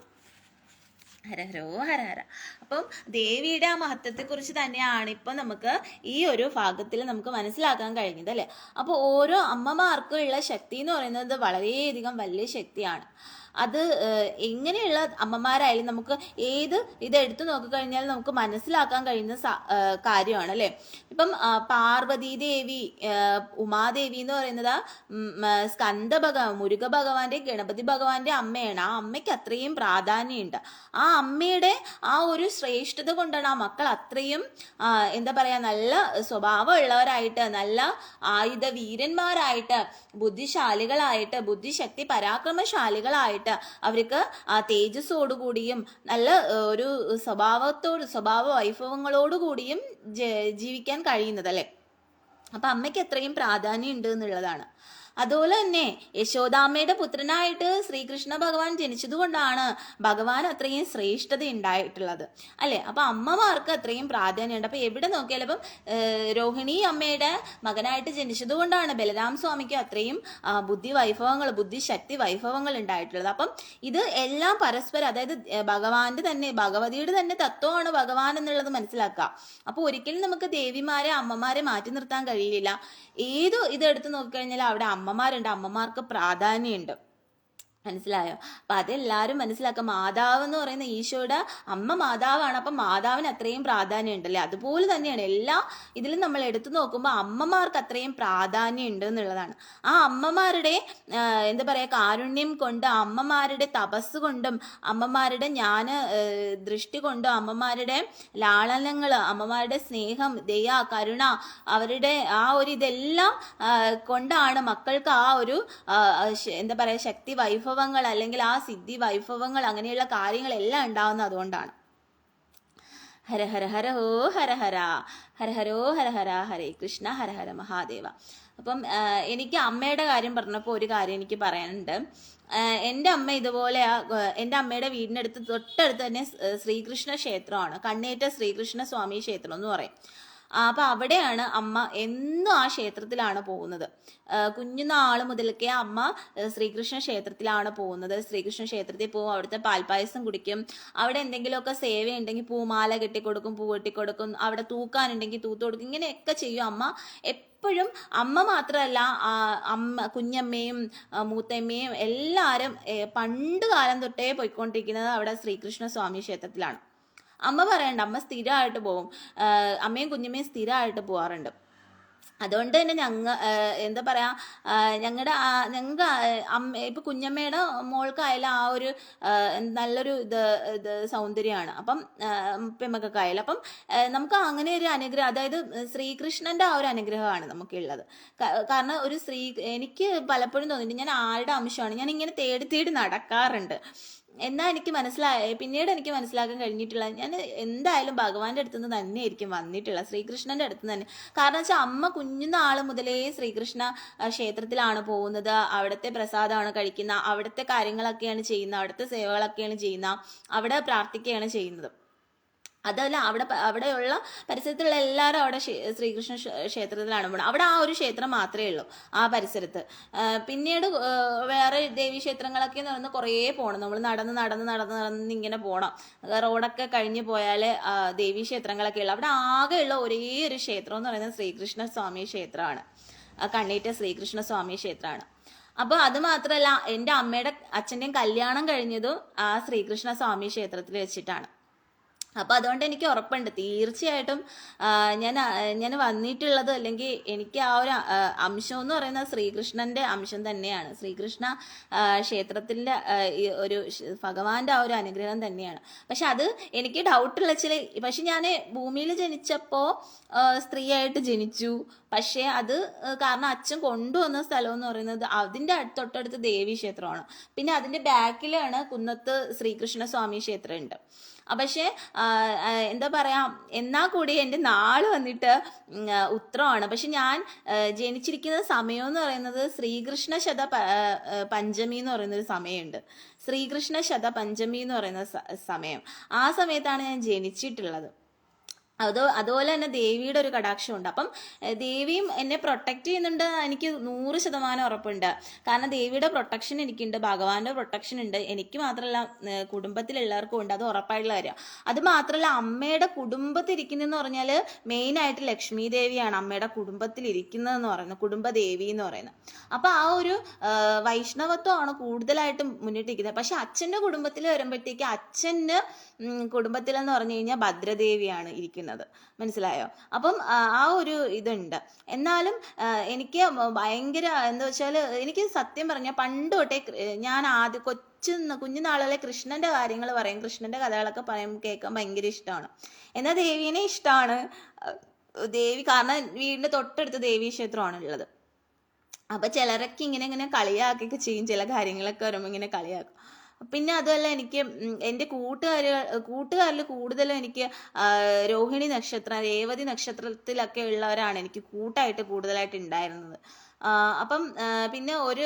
ഹരഹരോ ഹരഹര. അപ്പം ദേവിയുടെ ആ മഹത്വത്തെക്കുറിച്ച് തന്നെയാണ് ഇപ്പം നമുക്ക് ഈ ഒരു ഭാഗത്തിൽ നമുക്ക് മനസ്സിലാക്കാൻ കഴിഞ്ഞത് അല്ലേ. അപ്പോൾ ഓരോ അമ്മമാർക്കും ഉള്ള ശക്തി എന്ന് പറയുന്നത് വളരെയധികം വലിയ ശക്തിയാണ്. അത് എങ്ങനെയുള്ള അമ്മമാരായാലും നമുക്ക് ഏത് ഇതെടുത്തു നോക്കിക്കഴിഞ്ഞാൽ നമുക്ക് മനസ്സിലാക്കാൻ കഴിയുന്ന കാര്യമാണ് അല്ലേ. ഇപ്പം പാർവതി ദേവി, ഉമാദേവി എന്ന് പറയുന്നത് മുരുക ഭഗവാന്റെ ഗണപതി ഭഗവാന്റെ അമ്മയാണ്. ആ അമ്മയ്ക്ക് അത്രയും പ്രാധാന്യമുണ്ട്. ആ അമ്മയുടെ ആ ഒരു ശ്രേഷ്ഠത കൊണ്ടാണ് ആ മക്കൾ അത്രയും എന്താ പറയാ, നല്ല സ്വഭാവമുള്ളവരായിട്ട്, നല്ല ആയുധ വീരന്മാരായിട്ട്, ബുദ്ധിശാലികളായിട്ട്, ബുദ്ധിശക്തി പരാക്രമശാലികളായിട്ട് അവർക്ക് ആ തേജസ്സോടുകൂടിയും നല്ല ഒരു സ്വഭാവ വൈഭവങ്ങളോടുകൂടിയും ജീവിക്കാൻ കഴിയുന്നത് അല്ലേ. അപ്പൊ അമ്മയ്ക്ക് എത്രയും പ്രാധാന്യം ഉണ്ട് എന്നുള്ളതാണ്. അതുപോലെ തന്നെ യശോദാമ്മയുടെ പുത്രനായിട്ട് ശ്രീകൃഷ്ണ ഭഗവാൻ ജനിച്ചതുകൊണ്ടാണ് ഭഗവാൻ അത്രയും ശ്രേഷ്ഠത ഉണ്ടായിട്ടുള്ളത് അല്ലെ. അപ്പൊ അമ്മമാർക്ക് അത്രയും പ്രാധാന്യമുണ്ട്. അപ്പൊ എവിടെ നോക്കിയാലും ഇപ്പം രോഹിണി അമ്മയുടെ മകനായിട്ട് ജനിച്ചതുകൊണ്ടാണ് ബലരാം സ്വാമിക്ക് അത്രയും ബുദ്ധിശക്തി വൈഭവങ്ങൾ ഉണ്ടായിട്ടുള്ളത്. അപ്പം ഇത് എല്ലാം പരസ്പരം, അതായത് ഭഗവതിയുടെ തന്നെ തത്വമാണ് ഭഗവാൻ എന്നുള്ളത് മനസ്സിലാക്കുക. അപ്പൊ ഒരിക്കലും നമുക്ക് ദേവിമാരെ അമ്മമാരെ മാറ്റി നിർത്താൻ കഴിയില്ല. ഏത് ഇതെടുത്ത് നോക്കിക്കഴിഞ്ഞാൽ അവിടെ അമ്മമാരുണ്ട്, അമ്മമാർക്ക് പ്രാധാന്യമുണ്ട്. മനസ്സിലായോ? അപ്പൊ അതെല്ലാവരും മനസ്സിലാക്കുക. മാതാവ് എന്ന് പറയുന്ന ഈശോയുടെ അമ്മ മാതാവാണ്. അപ്പൊ മാതാവിന് അത്രയും പ്രാധാന്യം ഉണ്ടല്ലേ. അതുപോലെ തന്നെയാണ് എല്ലാ ഇതിലും നമ്മൾ എടുത്തു നോക്കുമ്പോൾ അമ്മമാർക്ക് അത്രയും പ്രാധാന്യം ഉണ്ട് എന്നുള്ളതാണ്. ആ അമ്മമാരുടെ എന്താ പറയാ, കാരുണ്യം കൊണ്ട്, അമ്മമാരുടെ തപസ് കൊണ്ടും, അമ്മമാരുടെ ദൃഷ്ടി കൊണ്ടും, അമ്മമാരുടെ ലാളനങ്ങൾ, അമ്മമാരുടെ സ്നേഹം, ദയ, കരുണ, അവരുടെ ആ ഒരു ഇതെല്ലാം കൊണ്ടാണ് മക്കൾക്ക് ആ ഒരു എന്താ പറയാ ശക്തി വൈഭവങ്ങൾ അല്ലെങ്കിൽ ആ സിദ്ധി വൈഭവങ്ങൾ അങ്ങനെയുള്ള കാര്യങ്ങളെല്ലാം ഉണ്ടാവുന്നത് അതുകൊണ്ടാണ്. ഹര ഹര ഹര ഹോ ഹര ഹര ഹര ഹരോ ഹര ഹര ഹരേ കൃഷ്ണ ഹര ഹര മഹാദേവ. അപ്പം എനിക്ക് അമ്മയുടെ കാര്യം പറഞ്ഞപ്പോൾ ഒരു കാര്യം എനിക്ക് പറയാനുണ്ട്. എൻ്റെ അമ്മ ഇതുപോലെ എൻ്റെ അമ്മയുടെ വീടിനടുത്ത് തൊട്ടടുത്ത് തന്നെ ശ്രീകൃഷ്ണ ക്ഷേത്രമാണ്, കണ്ണേറ്റ ശ്രീകൃഷ്ണ സ്വാമി ക്ഷേത്രം എന്ന് പറയും. അപ്പൊ അവിടെയാണ് അമ്മ എന്നും ആ ക്ഷേത്രത്തിലാണ് പോകുന്നത്. കുഞ്ഞുനാൾ മുതൽക്കേ അമ്മ ശ്രീകൃഷ്ണ ക്ഷേത്രത്തിലാണ് പോകുന്നത്. ശ്രീകൃഷ്ണ ക്ഷേത്രത്തിൽ പോകും, അവിടുത്തെ പാൽപ്പായസം കുടിക്കും, അവിടെ എന്തെങ്കിലുമൊക്കെ സേവയുണ്ടെങ്കിൽ പൂമാല കെട്ടിക്കൊടുക്കും, പൂ കെട്ടിക്കൊടുക്കും, അവിടെ തൂക്കാനുണ്ടെങ്കിൽ തൂത്ത് കൊടുക്കും, ഇങ്ങനെയൊക്കെ ചെയ്യും അമ്മ എപ്പോഴും. അമ്മ മാത്രമല്ല, കുഞ്ഞമ്മയും മൂത്തമ്മയും എല്ലാവരും പണ്ട് കാലം തൊട്ടേ പോയിക്കൊണ്ടിരിക്കുന്നത് അവിടെ ശ്രീകൃഷ്ണ സ്വാമി ക്ഷേത്രത്തിലാണ്. അമ്മ പറയണ്ട, അമ്മ സ്ഥിരമായിട്ട് പോകും, അമ്മയും കുഞ്ഞമ്മയും സ്ഥിരമായിട്ട് പോകാറുണ്ട്. അതുകൊണ്ട് തന്നെ എന്താ പറയാ, ഞങ്ങൾക്ക് അമ്മ ഇപ്പൊ കുഞ്ഞമ്മയുടെ മോൾക്കായാലും ആ ഒരു നല്ലൊരു ഇത് സൗന്ദര്യമാണ്. അപ്പം പെമ്മക്കായാലും അപ്പം നമുക്ക് അങ്ങനെ ഒരു അനുഗ്രഹം, അതായത് ശ്രീകൃഷ്ണന്റെ ആ ഒരു അനുഗ്രഹമാണ് നമുക്കുള്ളത്. കാരണം എനിക്ക് പലപ്പോഴും തോന്നിയിട്ട് ഞാൻ ആളുടെ അംശമാണ്, ഞാൻ ഇങ്ങനെ തേടി നടക്കാറുണ്ട്. എന്നാൽ പിന്നീട് എനിക്ക് മനസ്സിലാക്കാൻ കഴിഞ്ഞിട്ടുള്ള, ഞാൻ എന്തായാലും ഭഗവാന്റെ അടുത്ത് നിന്ന് തന്നെയായിരിക്കും വന്നിട്ടുള്ള, ശ്രീകൃഷ്ണന്റെ അടുത്ത് തന്നെ. കാരണം വെച്ചാൽ അമ്മ കുഞ്ഞുനാൾ മുതലേ ശ്രീകൃഷ്ണ ക്ഷേത്രത്തിലാണ് പോകുന്നത്, അവിടുത്തെ പ്രസാദമാണ് കഴിക്കുന്നത്, അവിടുത്തെ കാര്യങ്ങളൊക്കെയാണ് ചെയ്യുന്നത്, അവിടുത്തെ സേവകളൊക്കെയാണ് ചെയ്യുന്നത്, അവിടെ പ്രാർത്ഥിക്കുകയാണ് ചെയ്യുന്നത്. അതല്ല, അവിടെയുള്ള പരിസരത്തുള്ള എല്ലാവരും അവിടെ ശ്രീകൃഷ്ണ ക്ഷേത്രത്തിലാണ് പോകുന്നത്. അവിടെ ആ ഒരു ക്ഷേത്രം മാത്രമേ ഉള്ളൂ ആ പരിസരത്ത്. പിന്നീട് വേറെ ദേവീക്ഷേത്രങ്ങളൊക്കെ എന്ന് പറയുന്നത് കുറേ പോകണം, നമ്മൾ നടന്ന് ഇങ്ങനെ പോകണം. റോഡൊക്കെ കഴിഞ്ഞ് പോയാൽ ദേവീക്ഷേത്രങ്ങളൊക്കെ ഉള്ളു. അവിടെ ആകെയുള്ള ഒരേ ഒരു ക്ഷേത്രം എന്ന് പറയുന്നത് ശ്രീകൃഷ്ണ സ്വാമി ക്ഷേത്രമാണ്, കണ്ണേറ്റ ശ്രീകൃഷ്ണ സ്വാമി ക്ഷേത്രമാണ്. അപ്പോൾ അത് മാത്രമല്ല, എൻ്റെ അമ്മയുടെ അച്ഛൻ്റെയും കല്യാണം കഴിഞ്ഞതും ആ ശ്രീകൃഷ്ണ സ്വാമി ക്ഷേത്രത്തിൽ വെച്ചിട്ടാണ്. അപ്പോൾ അതുകൊണ്ട് എനിക്ക് ഉറപ്പുണ്ട് തീർച്ചയായിട്ടും ഞാൻ വന്നിട്ടുള്ളത്, അല്ലെങ്കിൽ എനിക്ക് ആ ഒരു അംശം എന്ന് പറയുന്നത് ശ്രീകൃഷ്ണന്റെ അംശം തന്നെയാണ്. ശ്രീകൃഷ്ണ ക്ഷേത്രത്തിൻ്റെ ഒരു ഭഗവാന്റെ ആ ഒരു അനുഗ്രഹം തന്നെയാണ്. പക്ഷെ അത് എനിക്ക് ഡൗട്ടുള്ള പക്ഷെ ഞാൻ ഭൂമിയിൽ ജനിച്ചപ്പോൾ സ്ത്രീയായിട്ട് ജനിച്ചു. പക്ഷേ അത് കാരണം അച്ഛൻ കൊണ്ടുവന്ന സ്ഥലം എന്ന് പറയുന്നത് അതിൻ്റെ തൊട്ടടുത്ത് ദേവീ ക്ഷേത്രമാണ്. പിന്നെ അതിൻ്റെ ബാക്കിലാണ് കുന്നത്ത് ശ്രീകൃഷ്ണ സ്വാമി ക്ഷേത്രം ഉണ്ട്. പക്ഷേ എന്താ പറയാ, എന്നാൽ കൂടി എൻ്റെ നാള് വന്നിട്ട് ഉത്രമാണ്. പക്ഷെ ഞാൻ ജനിച്ചിരിക്കുന്ന സമയം എന്ന് പറയുന്നത് ശ്രീകൃഷ്ണ പഞ്ചമി എന്ന് പറയുന്നൊരു സമയമുണ്ട്. ശ്രീകൃഷ്ണ പഞ്ചമി എന്ന് പറയുന്ന സമയം, ആ സമയത്താണ് ഞാൻ ജനിച്ചിട്ടുള്ളത്. അതുപോലെ തന്നെ ദേവിയുടെ ഒരു കടാക്ഷമുണ്ട്. അപ്പം ദേവിയും എന്നെ പ്രൊട്ടക്റ്റ് ചെയ്യുന്നുണ്ട്, എനിക്ക് 100% ഉറപ്പുണ്ട്. കാരണം ദേവിയുടെ പ്രൊട്ടക്ഷൻ എനിക്കുണ്ട്, ഭഗവാന്റെ പ്രൊട്ടക്ഷൻ ഉണ്ട്, എനിക്ക് മാത്രമല്ല കുടുംബത്തിലുള്ളവർക്കും ഉണ്ട്, അത് ഉറപ്പായിട്ടുള്ള കാര്യം. അത് മാത്രമല്ല അമ്മയുടെ കുടുംബത്തിൽ ഇരിക്കുന്നതെന്ന് പറഞ്ഞാൽ മെയിനായിട്ട് ലക്ഷ്മി ദേവിയാണ് അമ്മയുടെ കുടുംബത്തിൽ ഇരിക്കുന്നതെന്ന് പറയുന്നത്, കുടുംബദേവി എന്ന് പറയുന്നത്. അപ്പം ആ ഒരു വൈഷ്ണവത്വമാണ് കൂടുതലായിട്ടും മുന്നിട്ടിരിക്കുന്നത്. പക്ഷെ അച്ഛൻ്റെ കുടുംബത്തിൽ വരുമ്പോഴത്തേക്ക് അച്ഛൻ്റെ കുടുംബത്തിലെന്ന് പറഞ്ഞു കഴിഞ്ഞാൽ ഭദ്രദേവിയാണ് ഇരിക്കുന്നത്, മനസ്സിലായോ? അപ്പം ആ ഒരു ഇതുണ്ട്. എന്നാലും എനിക്ക് ഭയങ്കര എന്താ വെച്ചാൽ, എനിക്ക് സത്യം പറഞ്ഞാൽ പണ്ട് തൊട്ടേ ഞാൻ കുഞ്ഞുനാളുകളെ കൃഷ്ണന്റെ കാര്യങ്ങൾ പറയും, കൃഷ്ണന്റെ കഥകളൊക്കെ പറയും, കേൾക്കാൻ ഭയങ്കര ഇഷ്ടമാണ്. എന്നാൽ ദേവീനെ ഇഷ്ടമാണ്. ദേവി കാരണം വീടിന്റെ തൊട്ടടുത്ത് ദേവീ ക്ഷേത്രമാണ് ഉള്ളത്. അപ്പൊ ചിലരൊക്കെ ഇങ്ങനെ കളിയാക്കൊക്കെ ചെയ്യും, ചില കാര്യങ്ങളൊക്കെ വരുമ്പോൾ ഇങ്ങനെ കളിയാക്കും. പിന്നെ അതുമല്ല എനിക്ക് എൻ്റെ കൂട്ടുകാരിൽ കൂടുതലും എനിക്ക് രോഹിണി നക്ഷത്രം, രേവതി നക്ഷത്രത്തിലൊക്കെ ഉള്ളവരാണ് എനിക്ക് കൂട്ടായിട്ട് കൂടുതലായിട്ട് ഉണ്ടായിരുന്നത്. അപ്പം പിന്നെ ഒരു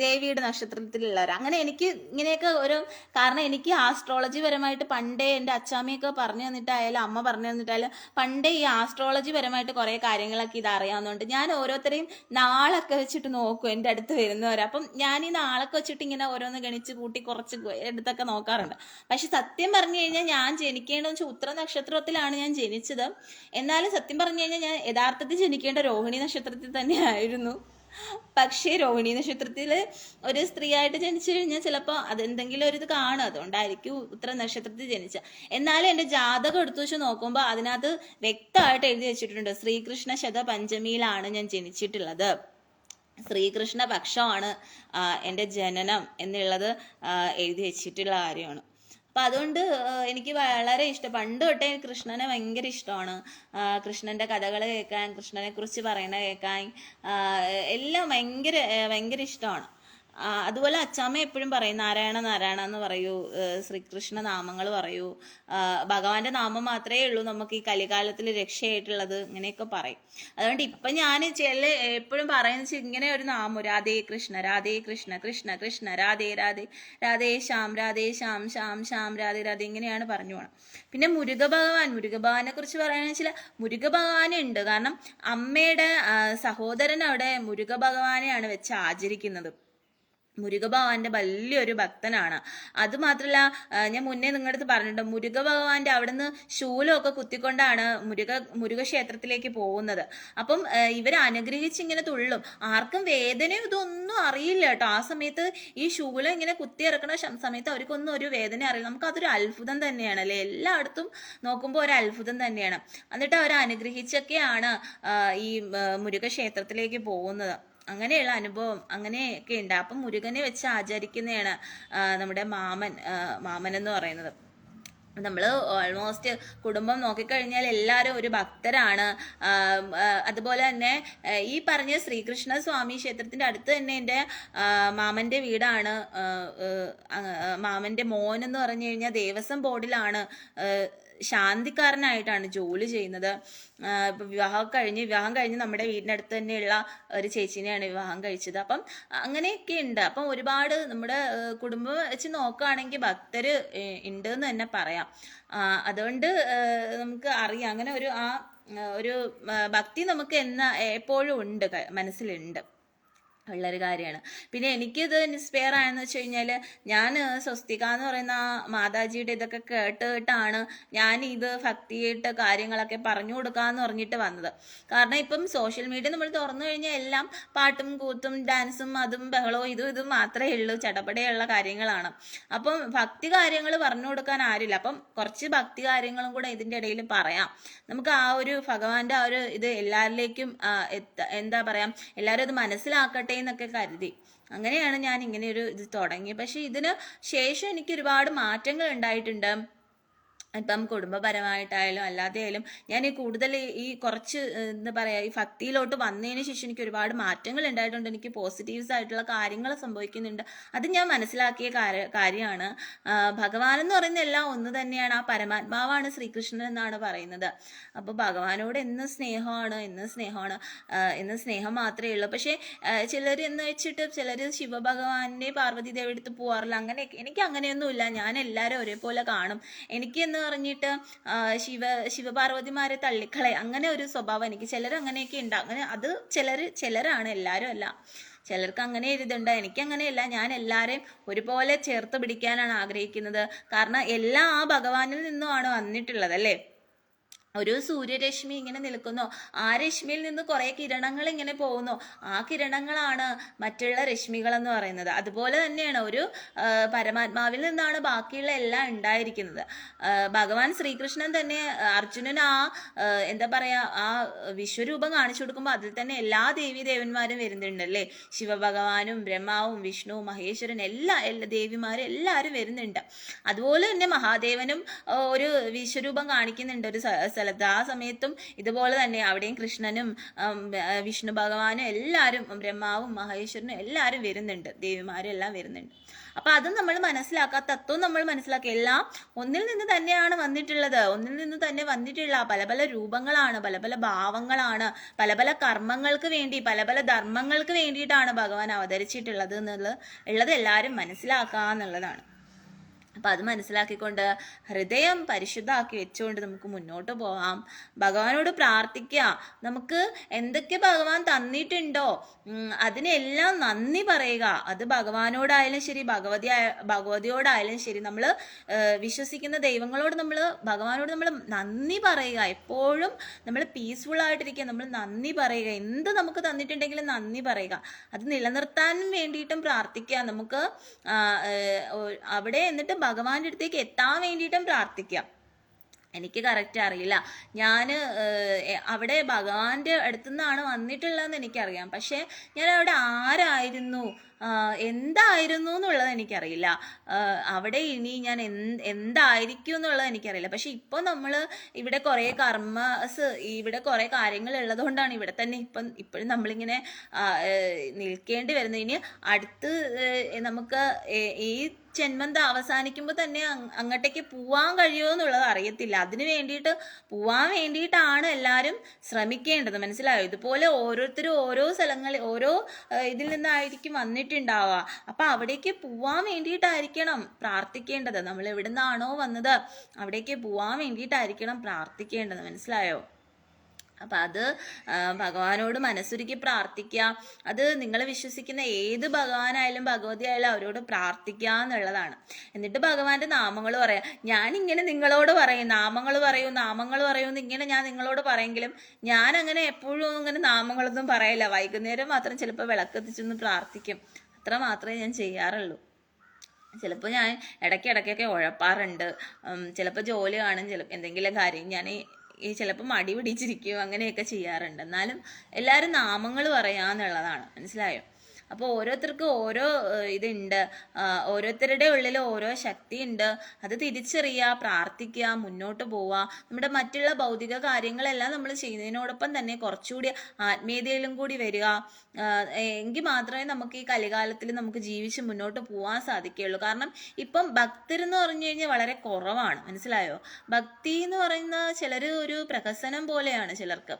ദേവിയുടെ നക്ഷത്രത്തിലുള്ളവർ, അങ്ങനെ എനിക്ക് ഇങ്ങനെയൊക്കെ ഒരു കാരണം എനിക്ക് ആസ്ട്രോളജി പരമായിട്ട് പണ്ടേ എൻ്റെ അച്ചാമ്മയൊക്കെ പറഞ്ഞു തന്നിട്ടായാലും അമ്മ പറഞ്ഞു തന്നിട്ടായാലും പണ്ടേ ഈ ആസ്ട്രോളജി പരമായിട്ട് കുറേ കാര്യങ്ങളൊക്കെ ഇത് അറിയാവുന്നതുകൊണ്ട് ഞാൻ ഓരോരുത്തരെയും നാളൊക്കെ വെച്ചിട്ട് നോക്കും എൻ്റെ അടുത്ത് വരുന്നവർ. അപ്പം ഞാൻ ഈ നാളൊക്കെ വെച്ചിട്ട് ഇങ്ങനെ ഓരോന്ന് ഗണിച്ച് കൂട്ടി കുറച്ച് എടുത്തൊക്കെ നോക്കാറുണ്ട്. പക്ഷെ സത്യം പറഞ്ഞു കഴിഞ്ഞാൽ ഞാൻ ജനിക്കേണ്ടതെന്ന് വെച്ചാൽ ഉത്തര നക്ഷത്രത്തിലാണ് ഞാൻ ജനിച്ചത്. എന്നാലും സത്യം പറഞ്ഞു കഴിഞ്ഞാൽ ഞാൻ യഥാർത്ഥത്തിൽ ജനിക്കേണ്ട രോഹിണി നക്ഷത്രത്തിൽ തന്നെ ആയിരുന്നു. പക്ഷേ രോഹിണി നക്ഷത്രത്തിൽ ഒരു സ്ത്രീയായിട്ട് ജനിച്ചു കഴിഞ്ഞാൽ ചിലപ്പോൾ അതെന്തെങ്കിലും ഒരു ഇത് കാണും, അതുകൊണ്ടായിരിക്കും ഉത്തര നക്ഷത്രത്തിൽ ജനിച്ച. എന്നാലും എൻ്റെ ജാതകം എടുത്തു വെച്ച് നോക്കുമ്പോൾ അതിനകത്ത് വ്യക്തമായിട്ട് എഴുതി വെച്ചിട്ടുണ്ട് ശ്രീകൃഷ്ണ ശതപഞ്ചമിയിലാണ് ഞാൻ ജനിച്ചിട്ടുള്ളത്, ശ്രീകൃഷ്ണ പക്ഷമാണ് എൻ്റെ ജനനം എന്നുള്ളത് എഴുതി വെച്ചിട്ടുള്ള കാര്യമാണ്. അപ്പം അതുകൊണ്ട് എനിക്ക് വളരെ ഇഷ്ടം, പണ്ട് തൊട്ടേ കൃഷ്ണനെ ഭയങ്കര ഇഷ്ടമാണ്. കൃഷ്ണൻ്റെ കഥകൾ കേൾക്കാൻ, കൃഷ്ണനെ കുറിച്ച് പറയണ കേൾക്കാൻ എല്ലാം ഭയങ്കര ഇഷ്ടമാണ്. അതുപോലെ അച്ചാമ്മ എപ്പോഴും പറയും നാരായണ നാരായണ എന്ന് പറയൂ, ശ്രീകൃഷ്ണ നാമങ്ങൾ പറയൂ, ഭഗവാന്റെ നാമം മാത്രമേ ഉള്ളൂ നമുക്ക് ഈ കലികാലത്തിൽ രക്ഷയായിട്ടുള്ളത്, ഇങ്ങനെയൊക്കെ പറയും. അതുകൊണ്ട് ഇപ്പം ഞാൻ എപ്പോഴും പറയുന്നത് ഇങ്ങനെ ഒരു നാമം, രാധേ കൃഷ്ണ രാധേ കൃഷ്ണ കൃഷ്ണ കൃഷ്ണ രാധേ രാധേ രാധേ ശ്യാം ശ്യാം ശ്യാം രാധേ രാധേ ഇങ്ങനെയാണ് പറഞ്ഞു പോകണം. പിന്നെ മുരുകഭഗവാനെ കുറിച്ച് പറയുകയാണെന്ന് വെച്ചാൽ മുരുകഭഗവാനുണ്ട്. കാരണം അമ്മയുടെ സഹോദരൻ അവിടെ മുരുകഭഗവാനെയാണ് വെച്ച് ആചരിക്കുന്നത്. മുരുകഭഗവാന്റെ വലിയൊരു ഭക്തനാണ്. അതുമാത്രല്ല, ഞാൻ മുന്നേ നിങ്ങളുടെ അടുത്ത് പറഞ്ഞിട്ടുണ്ട്, മുരുകഭഗവാന്റെ അവിടുന്ന് ശൂലമൊക്കെ കുത്തിക്കൊണ്ടാണ് മുരുകക്ഷേത്രത്തിലേക്ക് പോകുന്നത്. അപ്പം ഇവർ അനുഗ്രഹിച്ച് ഇങ്ങനെ തുള്ളും, ആർക്കും വേദനയും ഇതൊന്നും അറിയില്ല കേട്ടോ. ആ സമയത്ത് ഈ ശൂലം ഇങ്ങനെ കുത്തി ഇറക്കുന്ന സമയത്ത് അവർക്കൊന്നും ഒരു വേദന അറിയില്ല. നമുക്കതൊരു അത്ഭുതം തന്നെയാണ് അല്ലേ, എല്ലായിടത്തും നോക്കുമ്പോൾ ഒരു അത്ഭുതം തന്നെയാണ്. എന്നിട്ട് അവർ അനുഗ്രഹിച്ചൊക്കെയാണ് ഈ മുരുകക്ഷേത്രത്തിലേക്ക് പോകുന്നത്. അങ്ങനെയുള്ള അനുഭവം അങ്ങനെയൊക്കെ ഉണ്ട്. അപ്പം മുരുകനെ വെച്ച് ആചരിക്കുന്നതാണ് നമ്മുടെ മാമൻ എന്ന് പറയുന്നത്. നമ്മൾ ഓൾമോസ്റ്റ് കുടുംബം നോക്കിക്കഴിഞ്ഞാൽ എല്ലാവരും ഒരു ഭക്തരാണ്. അതുപോലെ തന്നെ ഈ പറഞ്ഞ ശ്രീകൃഷ്ണ സ്വാമി ക്ഷേത്രത്തിൻ്റെ അടുത്ത് തന്നെ എൻ്റെ മാമൻ്റെ വീടാണ്. മാമൻ്റെ മോൻ എന്ന് പറഞ്ഞു കഴിഞ്ഞാൽ ദേവസ്വം ബോർഡിലാണ് ശാന്തിക്കാരനായിട്ടാണ് ജോലി ചെയ്യുന്നത്. ഇപ്പം വിവാഹം കഴിഞ്ഞ് നമ്മുടെ വീടിൻ്റെ അടുത്ത് തന്നെയുള്ള ഒരു ചേച്ചീനെയാണ് വിവാഹം കഴിച്ചത്. അപ്പം അങ്ങനെയൊക്കെ ഉണ്ട്. അപ്പം ഒരുപാട് നമ്മുടെ കുടുംബം വെച്ച് നോക്കുകയാണെങ്കിൽ ഭക്തർ ഉണ്ട് എന്ന് തന്നെ പറയാം. അതുകൊണ്ട് നമുക്ക് അറിയാം, അങ്ങനെ ഒരു ഭക്തി നമുക്ക് എപ്പോഴും ഉണ്ട്, മനസ്സിലുണ്ട് ഉള്ളൊരു കാര്യമാണ്. പിന്നെ എനിക്കിത് ഇൻസ്പയർ ആയെന്ന് വെച്ച് കഴിഞ്ഞാൽ ഞാൻ സ്വസ്തിക എന്ന് പറയുന്ന മാതാജിയുടെ ഇതൊക്കെ കേട്ടിട്ടാണ് ഞാൻ ഇത് ഭക്തിയായിട്ട് കാര്യങ്ങളൊക്കെ പറഞ്ഞു കൊടുക്കാമെന്ന് പറഞ്ഞിട്ട് വന്നത്. കാരണം ഇപ്പം സോഷ്യൽ മീഡിയ നമ്മൾ തുറന്നു കഴിഞ്ഞാൽ എല്ലാം പാട്ടും കൂത്തും ഡാൻസും അതും ബഹളവും ഇതും മാത്രമേ ഉള്ളൂ, ചടപടയുള്ള കാര്യങ്ങളാണ്. അപ്പം ഭക്തി കാര്യങ്ങൾ പറഞ്ഞു കൊടുക്കാൻ ആരില്ല. അപ്പം കുറച്ച് ഭക്തി കാര്യങ്ങളും കൂടെ ഇതിൻ്റെ ഇടയിൽ പറയാം. നമുക്ക് ആ ഒരു ഭഗവാന്റെ ആ ഒരു ഇത് എല്ലാവരിലേക്കും എന്താ പറയാ, എല്ലാവരും ഇത് മനസ്സിലാക്കട്ടെ എന്നൊക്കെ കരുതി അങ്ങനെയാണ് ഞാൻ ഇങ്ങനെ ഒരു ഇത് തുടങ്ങി. പക്ഷെ ഇതിന് ശേഷം എനിക്ക് ഒരുപാട് മാറ്റങ്ങൾ ഉണ്ടായിട്ടുണ്ട്. ഇപ്പം കുടുംബപരമായിട്ടായാലും അല്ലാതെ ആയാലും ഞാൻ കൂടുതൽ ഈ കുറച്ച് എന്താ പറയുക ഈ ഭക്തിയിലോട്ട് വന്നതിന് ശേഷം എനിക്ക് ഒരുപാട് മാറ്റങ്ങൾ ഉണ്ടായിട്ടുണ്ട്. എനിക്ക് പോസിറ്റീവ്സ് ആയിട്ടുള്ള കാര്യങ്ങൾ സംഭവിക്കുന്നുണ്ട്. അത് ഞാൻ മനസ്സിലാക്കിയ കാര്യമാണ്. ഭഗവാൻ എന്ന് പറയുന്ന എല്ലാം ഒന്ന് തന്നെയാണ്, ആ പരമാത്മാവാണ് ശ്രീകൃഷ്ണൻ എന്നാണ് പറയുന്നത്. അപ്പോൾ ഭഗവാനോട് എന്ന് സ്നേഹമാണ്, എന്ന് സ്നേഹം മാത്രമേ ഉള്ളൂ. പക്ഷേ ചിലർ എന്ന് വെച്ചിട്ട് ചിലർ ശിവഭഗവാനെ പാർവതി ദേവി എടുത്ത് പോകാറില്ല. അങ്ങനെയൊക്കെ എനിക്ക് അങ്ങനെയൊന്നുമില്ല. ഞാൻ എല്ലാവരും ഒരേപോലെ കാണും. എനിക്കെന്ന് പറഞ്ഞിട്ട് ശിവപാർവതിമാരെ തള്ളിക്കളയ, അങ്ങനെ ഒരു സ്വഭാവം എനിക്ക് ചിലർ അങ്ങനെയൊക്കെ ഉണ്ട്. അങ്ങനെ അത് ചിലരാണ്, എല്ലാവരും അല്ല. ചിലർക്ക് അങ്ങനെ ഇതുണ്ട്, എനിക്കങ്ങനെയല്ല. ഞാൻ എല്ലാവരെയും ഒരുപോലെ ചേർത്ത് പിടിക്കാനാണ് ആഗ്രഹിക്കുന്നത്. കാരണം എല്ലാം ആ ഭഗവാനിൽ നിന്നുമാണ് വന്നിട്ടുള്ളത് അല്ലേ. ഒരു സൂര്യരശ്മി ഇങ്ങനെ നിൽക്കുന്നു, ആ രശ്മിയിൽ നിന്ന് കുറേ കിരണങ്ങൾ ഇങ്ങനെ പോകുന്നു, ആ കിരണങ്ങളാണ് മറ്റുള്ള രശ്മികളെന്ന് പറയുന്നത്. അതുപോലെ തന്നെയാണ് ഒരു പരമാത്മാവിൽ നിന്നാണ് ബാക്കിയുള്ള എല്ലാം ഉണ്ടായിരിക്കുന്നത്. ഭഗവാൻ ശ്രീകൃഷ്ണൻ തന്നെ അർജുനൻ എന്താ പറയുക, ആ വിശ്വരൂപം കാണിച്ചു കൊടുക്കുമ്പോൾ അതിൽ തന്നെ എല്ലാ ദേവീദേവന്മാരും വരുന്നുണ്ട് അല്ലേ. ശിവഭഗവാനും ബ്രഹ്മാവും വിഷ്ണുവും മഹേശ്വരൻ എല്ലാ ദേവിമാരും എല്ലാവരും വരുന്നുണ്ട്. അതുപോലെ തന്നെ മഹാദേവനും ഒരു വിശ്വരൂപം കാണിക്കുന്നുണ്ട് ഒരു സ്ഥലത്ത്. ആ സമയത്തും ഇതുപോലെ തന്നെ അവിടെയും കൃഷ്ണനും വിഷ്ണു ഭഗവാനും എല്ലാവരും ബ്രഹ്മാവും മഹേശ്വരനും എല്ലാവരും വരുന്നുണ്ട്, ദേവിമാരും എല്ലാം വരുന്നുണ്ട്. അപ്പൊ അത് നമ്മൾ മനസ്സിലാക്കുക, തത്വം നമ്മൾ മനസ്സിലാക്കുക. എല്ലാം ഒന്നിൽ നിന്ന് തന്നെയാണ് വന്നിട്ടുള്ളത്, ഒന്നിൽ നിന്ന് തന്നെ വന്നിട്ടുള്ള പല പല രൂപങ്ങളാണ്, പല പല ഭാവങ്ങളാണ്, പല പല കർമ്മങ്ങൾക്ക് വേണ്ടി, പല പല ധർമ്മങ്ങൾക്ക് വേണ്ടിയിട്ടാണ് ഭഗവാൻ അവതരിച്ചിട്ടുള്ളത് ഉള്ളത് എല്ലാവരും മനസ്സിലാക്കുക എന്നുള്ളതാണ്. അപ്പം അത് മനസ്സിലാക്കിക്കൊണ്ട് ഹൃദയം പരിശുദ്ധമാക്കി വെച്ചുകൊണ്ട് നമുക്ക് മുന്നോട്ട് പോകാം. ഭഗവാനോട് പ്രാർത്ഥിക്കുക. നമുക്ക് എന്തൊക്കെ ഭഗവാൻ തന്നിട്ടുണ്ടോ അതിനെല്ലാം നന്ദി പറയുക. അത് ഭഗവാനോടായാലും ശരി, ഭഗവതിയോടായാലും ശരി, നമ്മൾ വിശ്വസിക്കുന്ന ദൈവങ്ങളോട് ഭഗവാനോട് നമ്മൾ നന്ദി പറയുക. എപ്പോഴും നമ്മൾ പീസ്ഫുൾ ആയിട്ടിരിക്കുക, നമ്മൾ നന്ദി പറയുക. എന്ത് നമുക്ക് തന്നിട്ടുണ്ടെങ്കിലും നന്ദി പറയുക. അത് നിലനിർത്താനും വേണ്ടിയിട്ടും പ്രാർത്ഥിക്കുക. നമുക്ക് അവിടെ എന്നിട്ട് ഭഗവാന്റെ അടുത്തേക്ക് എത്താൻ വേണ്ടിയിട്ടും പ്രാർത്ഥിക്കാം. എനിക്ക് കറക്റ്റ് അറിയില്ല, ഞാൻ അവിടെ ഭഗവാന്റെ അടുത്തു നിന്നാണ് വന്നിട്ടുള്ളതെന്ന് എനിക്കറിയാം. പക്ഷെ ഞാൻ അവിടെ ആരായിരുന്നു, എന്തായിരുന്നു എന്നുള്ളത് എനിക്കറിയില്ല. അവിടെ ഇനി ഞാൻ എന്തായിരിക്കും എന്നുള്ളത് എനിക്കറിയില്ല. പക്ഷെ ഇപ്പോൾ നമ്മൾ ഇവിടെ കുറേ ഇവിടെ കുറേ കാര്യങ്ങൾ ഉള്ളതുകൊണ്ടാണ് ഇവിടെ തന്നെ ഇപ്പോഴും നമ്മളിങ്ങനെ നിൽക്കേണ്ടി വരുന്നത്. ഇനി അടുത്ത് നമുക്ക് ഈ ജന്മം അവസാനിക്കുമ്പോൾ തന്നെ അങ്ങോട്ടേക്ക് പോവാൻ കഴിയുമോ എന്നുള്ളത് അറിയത്തില്ല. അതിന് വേണ്ടിയിട്ട് പോവാൻ വേണ്ടിയിട്ടാണ് എല്ലാവരും ശ്രമിക്കേണ്ടത്, മനസ്സിലായോ. ഇതുപോലെ ഓരോരുത്തരും ഓരോ സ്ഥലങ്ങളിൽ ഓരോ ഇതിൽ നിന്നായിരിക്കും വന്നിട്ടുണ്ടാവുക. അപ്പം അവിടേക്ക് പോവാൻ വേണ്ടിയിട്ടായിരിക്കണം പ്രാർത്ഥിക്കേണ്ടത്. നമ്മൾ എവിടെ നിന്നാണോ വന്നത് അവിടേക്ക് പോവാൻ വേണ്ടിയിട്ടായിരിക്കണം പ്രാർത്ഥിക്കേണ്ടത്, മനസ്സിലായോ. അപ്പം അത് ഭഗവാനോട് മനസ്സുരുക്കി പ്രാർത്ഥിക്കുക. അത് നിങ്ങൾ വിശ്വസിക്കുന്ന ഏത് ഭഗവാനായാലും ഭഗവതി ആയാലും അവരോട് പ്രാർത്ഥിക്കുക എന്നുള്ളതാണ്. എന്നിട്ട് ഭഗവാന്റെ നാമങ്ങൾ പറയാം. ഞാനിങ്ങനെ നിങ്ങളോട് പറയും, നാമങ്ങൾ പറയും ഇങ്ങനെ ഞാൻ നിങ്ങളോട് പറയെങ്കിലും ഞാൻ അങ്ങനെ എപ്പോഴും അങ്ങനെ നാമങ്ങളൊന്നും പറയില്ല. വൈകുന്നേരം മാത്രം ചിലപ്പോൾ വിളക്കെത്തിച്ചൊന്ന് പ്രാർത്ഥിക്കും, അത്ര മാത്രമേ ഞാൻ ചെയ്യാറുള്ളൂ. ചിലപ്പോൾ ഞാൻ ഇടയ്ക്കൊക്കെ ഉഴപ്പാറുണ്ട്. ചിലപ്പോൾ ജോലി കാണും, ചിലപ്പോൾ എന്തെങ്കിലും കാര്യം ഞാൻ ചിലപ്പോൾ മടി പിടിച്ചിരിക്കും, അങ്ങനെയൊക്കെ ചെയ്യാറുണ്ട്. എന്നാലും എല്ലാവരും നാമങ്ങൾ പറയാന്നുള്ളതാണ്, മനസ്സിലായോ. അപ്പോൾ ഓരോരുത്തർക്കും ഓരോ ഇതുണ്ട്, ഓരോരുത്തരുടെ ഉള്ളിൽ ഓരോ ശക്തി ഉണ്ട്. അത് തിരിച്ചറിയുക, പ്രാർത്ഥിക്കുക, മുന്നോട്ട് പോവുക. നമ്മുടെ മറ്റുള്ള ഭൗതിക കാര്യങ്ങളെല്ലാം നമ്മൾ ചെയ്യുന്നതിനോടൊപ്പം തന്നെ കുറച്ചുകൂടി ആത്മീയതയിലും കൂടി വരിക. എങ്കിൽ മാത്രമേ നമുക്ക് ഈ കലികാലത്തിൽ നമുക്ക് ജീവിച്ച് മുന്നോട്ട് പോകാൻ സാധിക്കുകയുള്ളൂ. കാരണം ഇപ്പം ഭക്തരെന്ന് പറഞ്ഞു കഴിഞ്ഞാൽ വളരെ കുറവാണ്, മനസ്സിലായോ. ഭക്തി എന്ന് പറയുന്ന ചിലർ ഒരു പ്രഹസനം പോലെയാണ് ചിലർക്ക്.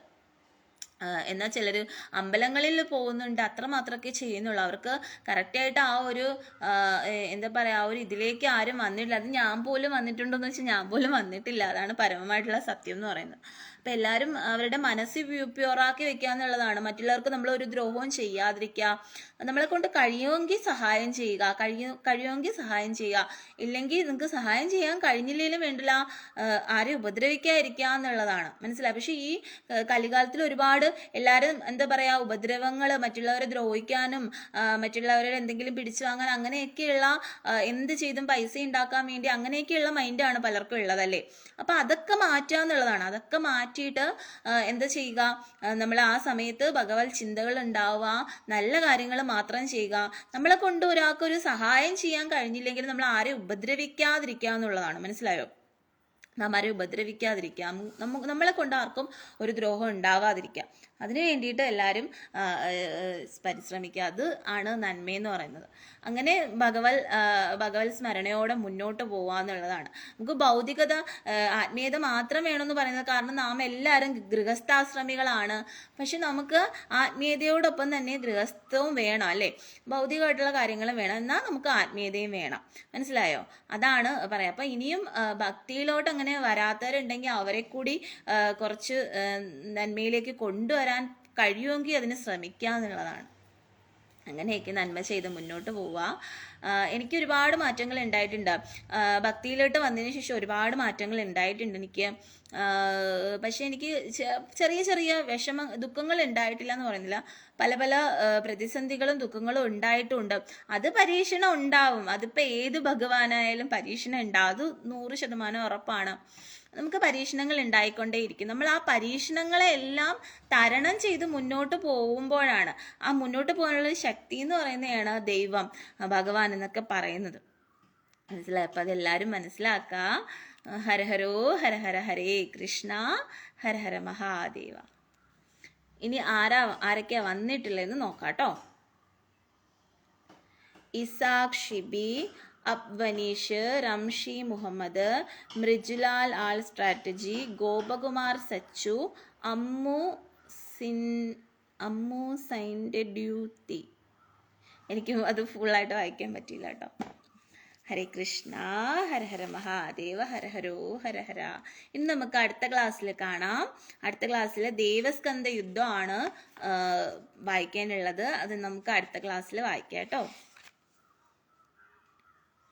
എന്നാൽ ചിലർ അമ്പലങ്ങളിൽ പോകുന്നുണ്ട്, അത്രമാത്രമൊക്കെ ചെയ്യുന്നുള്ളൂ. അവർക്ക് കറക്റ്റായിട്ട് ആ ഒരു എന്താ പറയുക, ആ ഒരു ഇതിലേക്ക് ആരും വന്നിട്ടില്ല. അത് ഞാൻ പോലും വന്നിട്ടുണ്ടോയെന്ന് വെച്ചാൽ ഞാൻ പോലും വന്നിട്ടില്ല. അതാണ് പരമമായിട്ടുള്ള സത്യം എന്ന് പറയുന്നത്. അപ്പം എല്ലാവരും അവരുടെ മനസ്സ് പ്യുവറാക്കി വെക്കുക എന്നുള്ളതാണ്. മറ്റുള്ളവർക്ക് നമ്മൾ ഒരു ദ്രോഹവും ചെയ്യാതിരിക്കുക. നമ്മളെ കൊണ്ട് കഴിയുമെങ്കിൽ സഹായം ചെയ്യുക, കഴിയുമെങ്കിൽ സഹായം ചെയ്യുക. ഇല്ലെങ്കിൽ നിങ്ങൾക്ക് സഹായം ചെയ്യാൻ കഴിഞ്ഞില്ലെങ്കിലും വേണ്ടില്ല, ആരെയും ഉപദ്രവിക്കാതിരിക്കുക എന്നുള്ളതാണ്, മനസ്സിലായി. പക്ഷെ ഈ കലികാലത്തിൽ ഒരുപാട് എല്ലാവരും എന്താ പറയുക, ഉപദ്രവങ്ങൾ, മറ്റുള്ളവരെ ദ്രോഹിക്കാനും മറ്റുള്ളവരെ എന്തെങ്കിലും പിടിച്ചു വാങ്ങാൻ, അങ്ങനെയൊക്കെയുള്ള എന്ത് ചെയ്തും പൈസ ഉണ്ടാക്കാൻ വേണ്ടി അങ്ങനെയൊക്കെയുള്ള മൈൻഡാണ് പലർക്കും ഉള്ളതല്ലേ. അപ്പം അതൊക്കെ മാറ്റുക എന്നുള്ളതാണ്. അതൊക്കെ മാറ്റിയിട്ട് എന്താ ചെയ്യുക, നമ്മൾ ആ സമയത്ത് ഭഗവത് ചിന്തകൾ ഉണ്ടാവുക, നല്ല കാര്യങ്ങൾ മാത്രം ചെയ്യുക. നമ്മളെ കൊണ്ട് ഒരാൾക്കൊരു സഹായം ചെയ്യാൻ കഴിഞ്ഞില്ലെങ്കിൽ നമ്മൾ ആരെയും ഉപദ്രവിക്കാതിരിക്കുക എന്നുള്ളതാണ്, മനസ്സിലായോ. നമ്മാരെ ഉപദ്രവിക്കാതിരിക്കാം, നമ്മളെ കൊണ്ട് ആർക്കും ഒരു ദ്രോഹം ഉണ്ടാവാതിരിക്കാം. അതിനു വേണ്ടിയിട്ട് എല്ലാവരും പരിശ്രമിക്കുക. അത് ആണ് നന്മയെന്ന് പറയുന്നത്. അങ്ങനെ ഭഗവത് സ്മരണയോടെ മുന്നോട്ട് പോവുക എന്നുള്ളതാണ്. നമുക്ക് ഭൗതികത ആത്മീയത മാത്രം വേണമെന്ന് പറയുന്നത് കാരണം നാം എല്ലാവരും ഗൃഹസ്ഥാശ്രമികളാണ്. പക്ഷെ നമുക്ക് ആത്മീയതയോടൊപ്പം തന്നെ ഗൃഹസ്ഥവും വേണം അല്ലേ? ഭൗതികമായിട്ടുള്ള കാര്യങ്ങളും വേണം, എന്നാൽ നമുക്ക് ആത്മീയതയും വേണം. മനസ്സിലായോ? അതാണ് പറയാം. അപ്പം ഇനിയും ഭക്തിയിലോട്ട് അങ്ങനെ വരാത്തവരുണ്ടെങ്കിൽ അവരെ കൂടി കുറച്ച് നന്മയിലേക്ക് കൊണ്ടുവരാൻ കഴിയുമെങ്കിൽ അതിന് ശ്രമിക്കുക എന്നുള്ളതാണ്. അങ്ങനെയൊക്കെ നന്മ ചെയ്ത് മുന്നോട്ട് പോവുക. എനിക്ക് ഒരുപാട് മാറ്റങ്ങൾ ഉണ്ടായിട്ടുണ്ട്. ഭക്തിയിലോട്ട് വന്നതിന് ശേഷം ഒരുപാട് മാറ്റങ്ങൾ ഉണ്ടായിട്ടുണ്ട് എനിക്ക്. പക്ഷെ എനിക്ക് ചെറിയ ചെറിയ ദുഃഖങ്ങൾ ഉണ്ടായിട്ടില്ല എന്ന് പറയുന്നില്ല. പല പല പ്രതിസന്ധികളും ദുഃഖങ്ങളും ഉണ്ടായിട്ടുണ്ട്. അത് പരീക്ഷണം ഉണ്ടാവും. അതിപ്പോൾ ഏത് ഭഗവാനായാലും പരീക്ഷണം ഉണ്ടാവും. അത് 100% ഉറപ്പാണ്. നമുക്ക് പരീക്ഷണങ്ങൾ ഉണ്ടായിക്കൊണ്ടേയിരിക്കും. നമ്മൾ ആ പരീക്ഷണങ്ങളെ എല്ലാം തരണം ചെയ്ത് മുന്നോട്ട് പോകുമ്പോഴാണ് ആ മുന്നോട്ട് പോകാനുള്ള ശക്തി എന്ന് പറയുന്നതാണ് ദൈവം, ഭഗവാൻ എന്നൊക്കെ പറയുന്നത്. മനസ്സിലായി? അപ്പം അതെല്ലാവരും മനസ്സിലാക്കുക. ഹരഹരോ ഹരഹര ഹരേ കൃഷ്ണ, ഹരഹര മഹാദേവ. ഇനി ആരൊക്കെയാ വന്നിട്ടുള്ളതെന്ന് നോക്കാട്ടോ. ഇസാഖ് ഷിബി, അബ്വനീഷ്, റംഷി മുഹമ്മദ്, മൃജുലാൽ ആൾ സ്ട്രാറ്റജി, ഗോപകുമാർ സച്ചു, അമ്മു സൈൻ്റെ ഡ്യൂട്ടി. എനിക്ക് അത് ഫുള്ളായിട്ട് വായിക്കാൻ പറ്റിയില്ല കേട്ടോ. ഹരേ കൃഷ്ണ, ഹരഹര മഹാദേവ, ഹരഹരോ ഹരഹര. ഇനി നമുക്ക് അടുത്ത ക്ലാസ്സിൽ കാണാം. അടുത്ത ക്ലാസ്സിൽ ദേവസ്കന്ധ യുദ്ധമാണ് വായിക്കാനുള്ളത്. അത് നമുക്ക് അടുത്ത ക്ലാസ്സിൽ വായിക്കാം കേട്ടോ.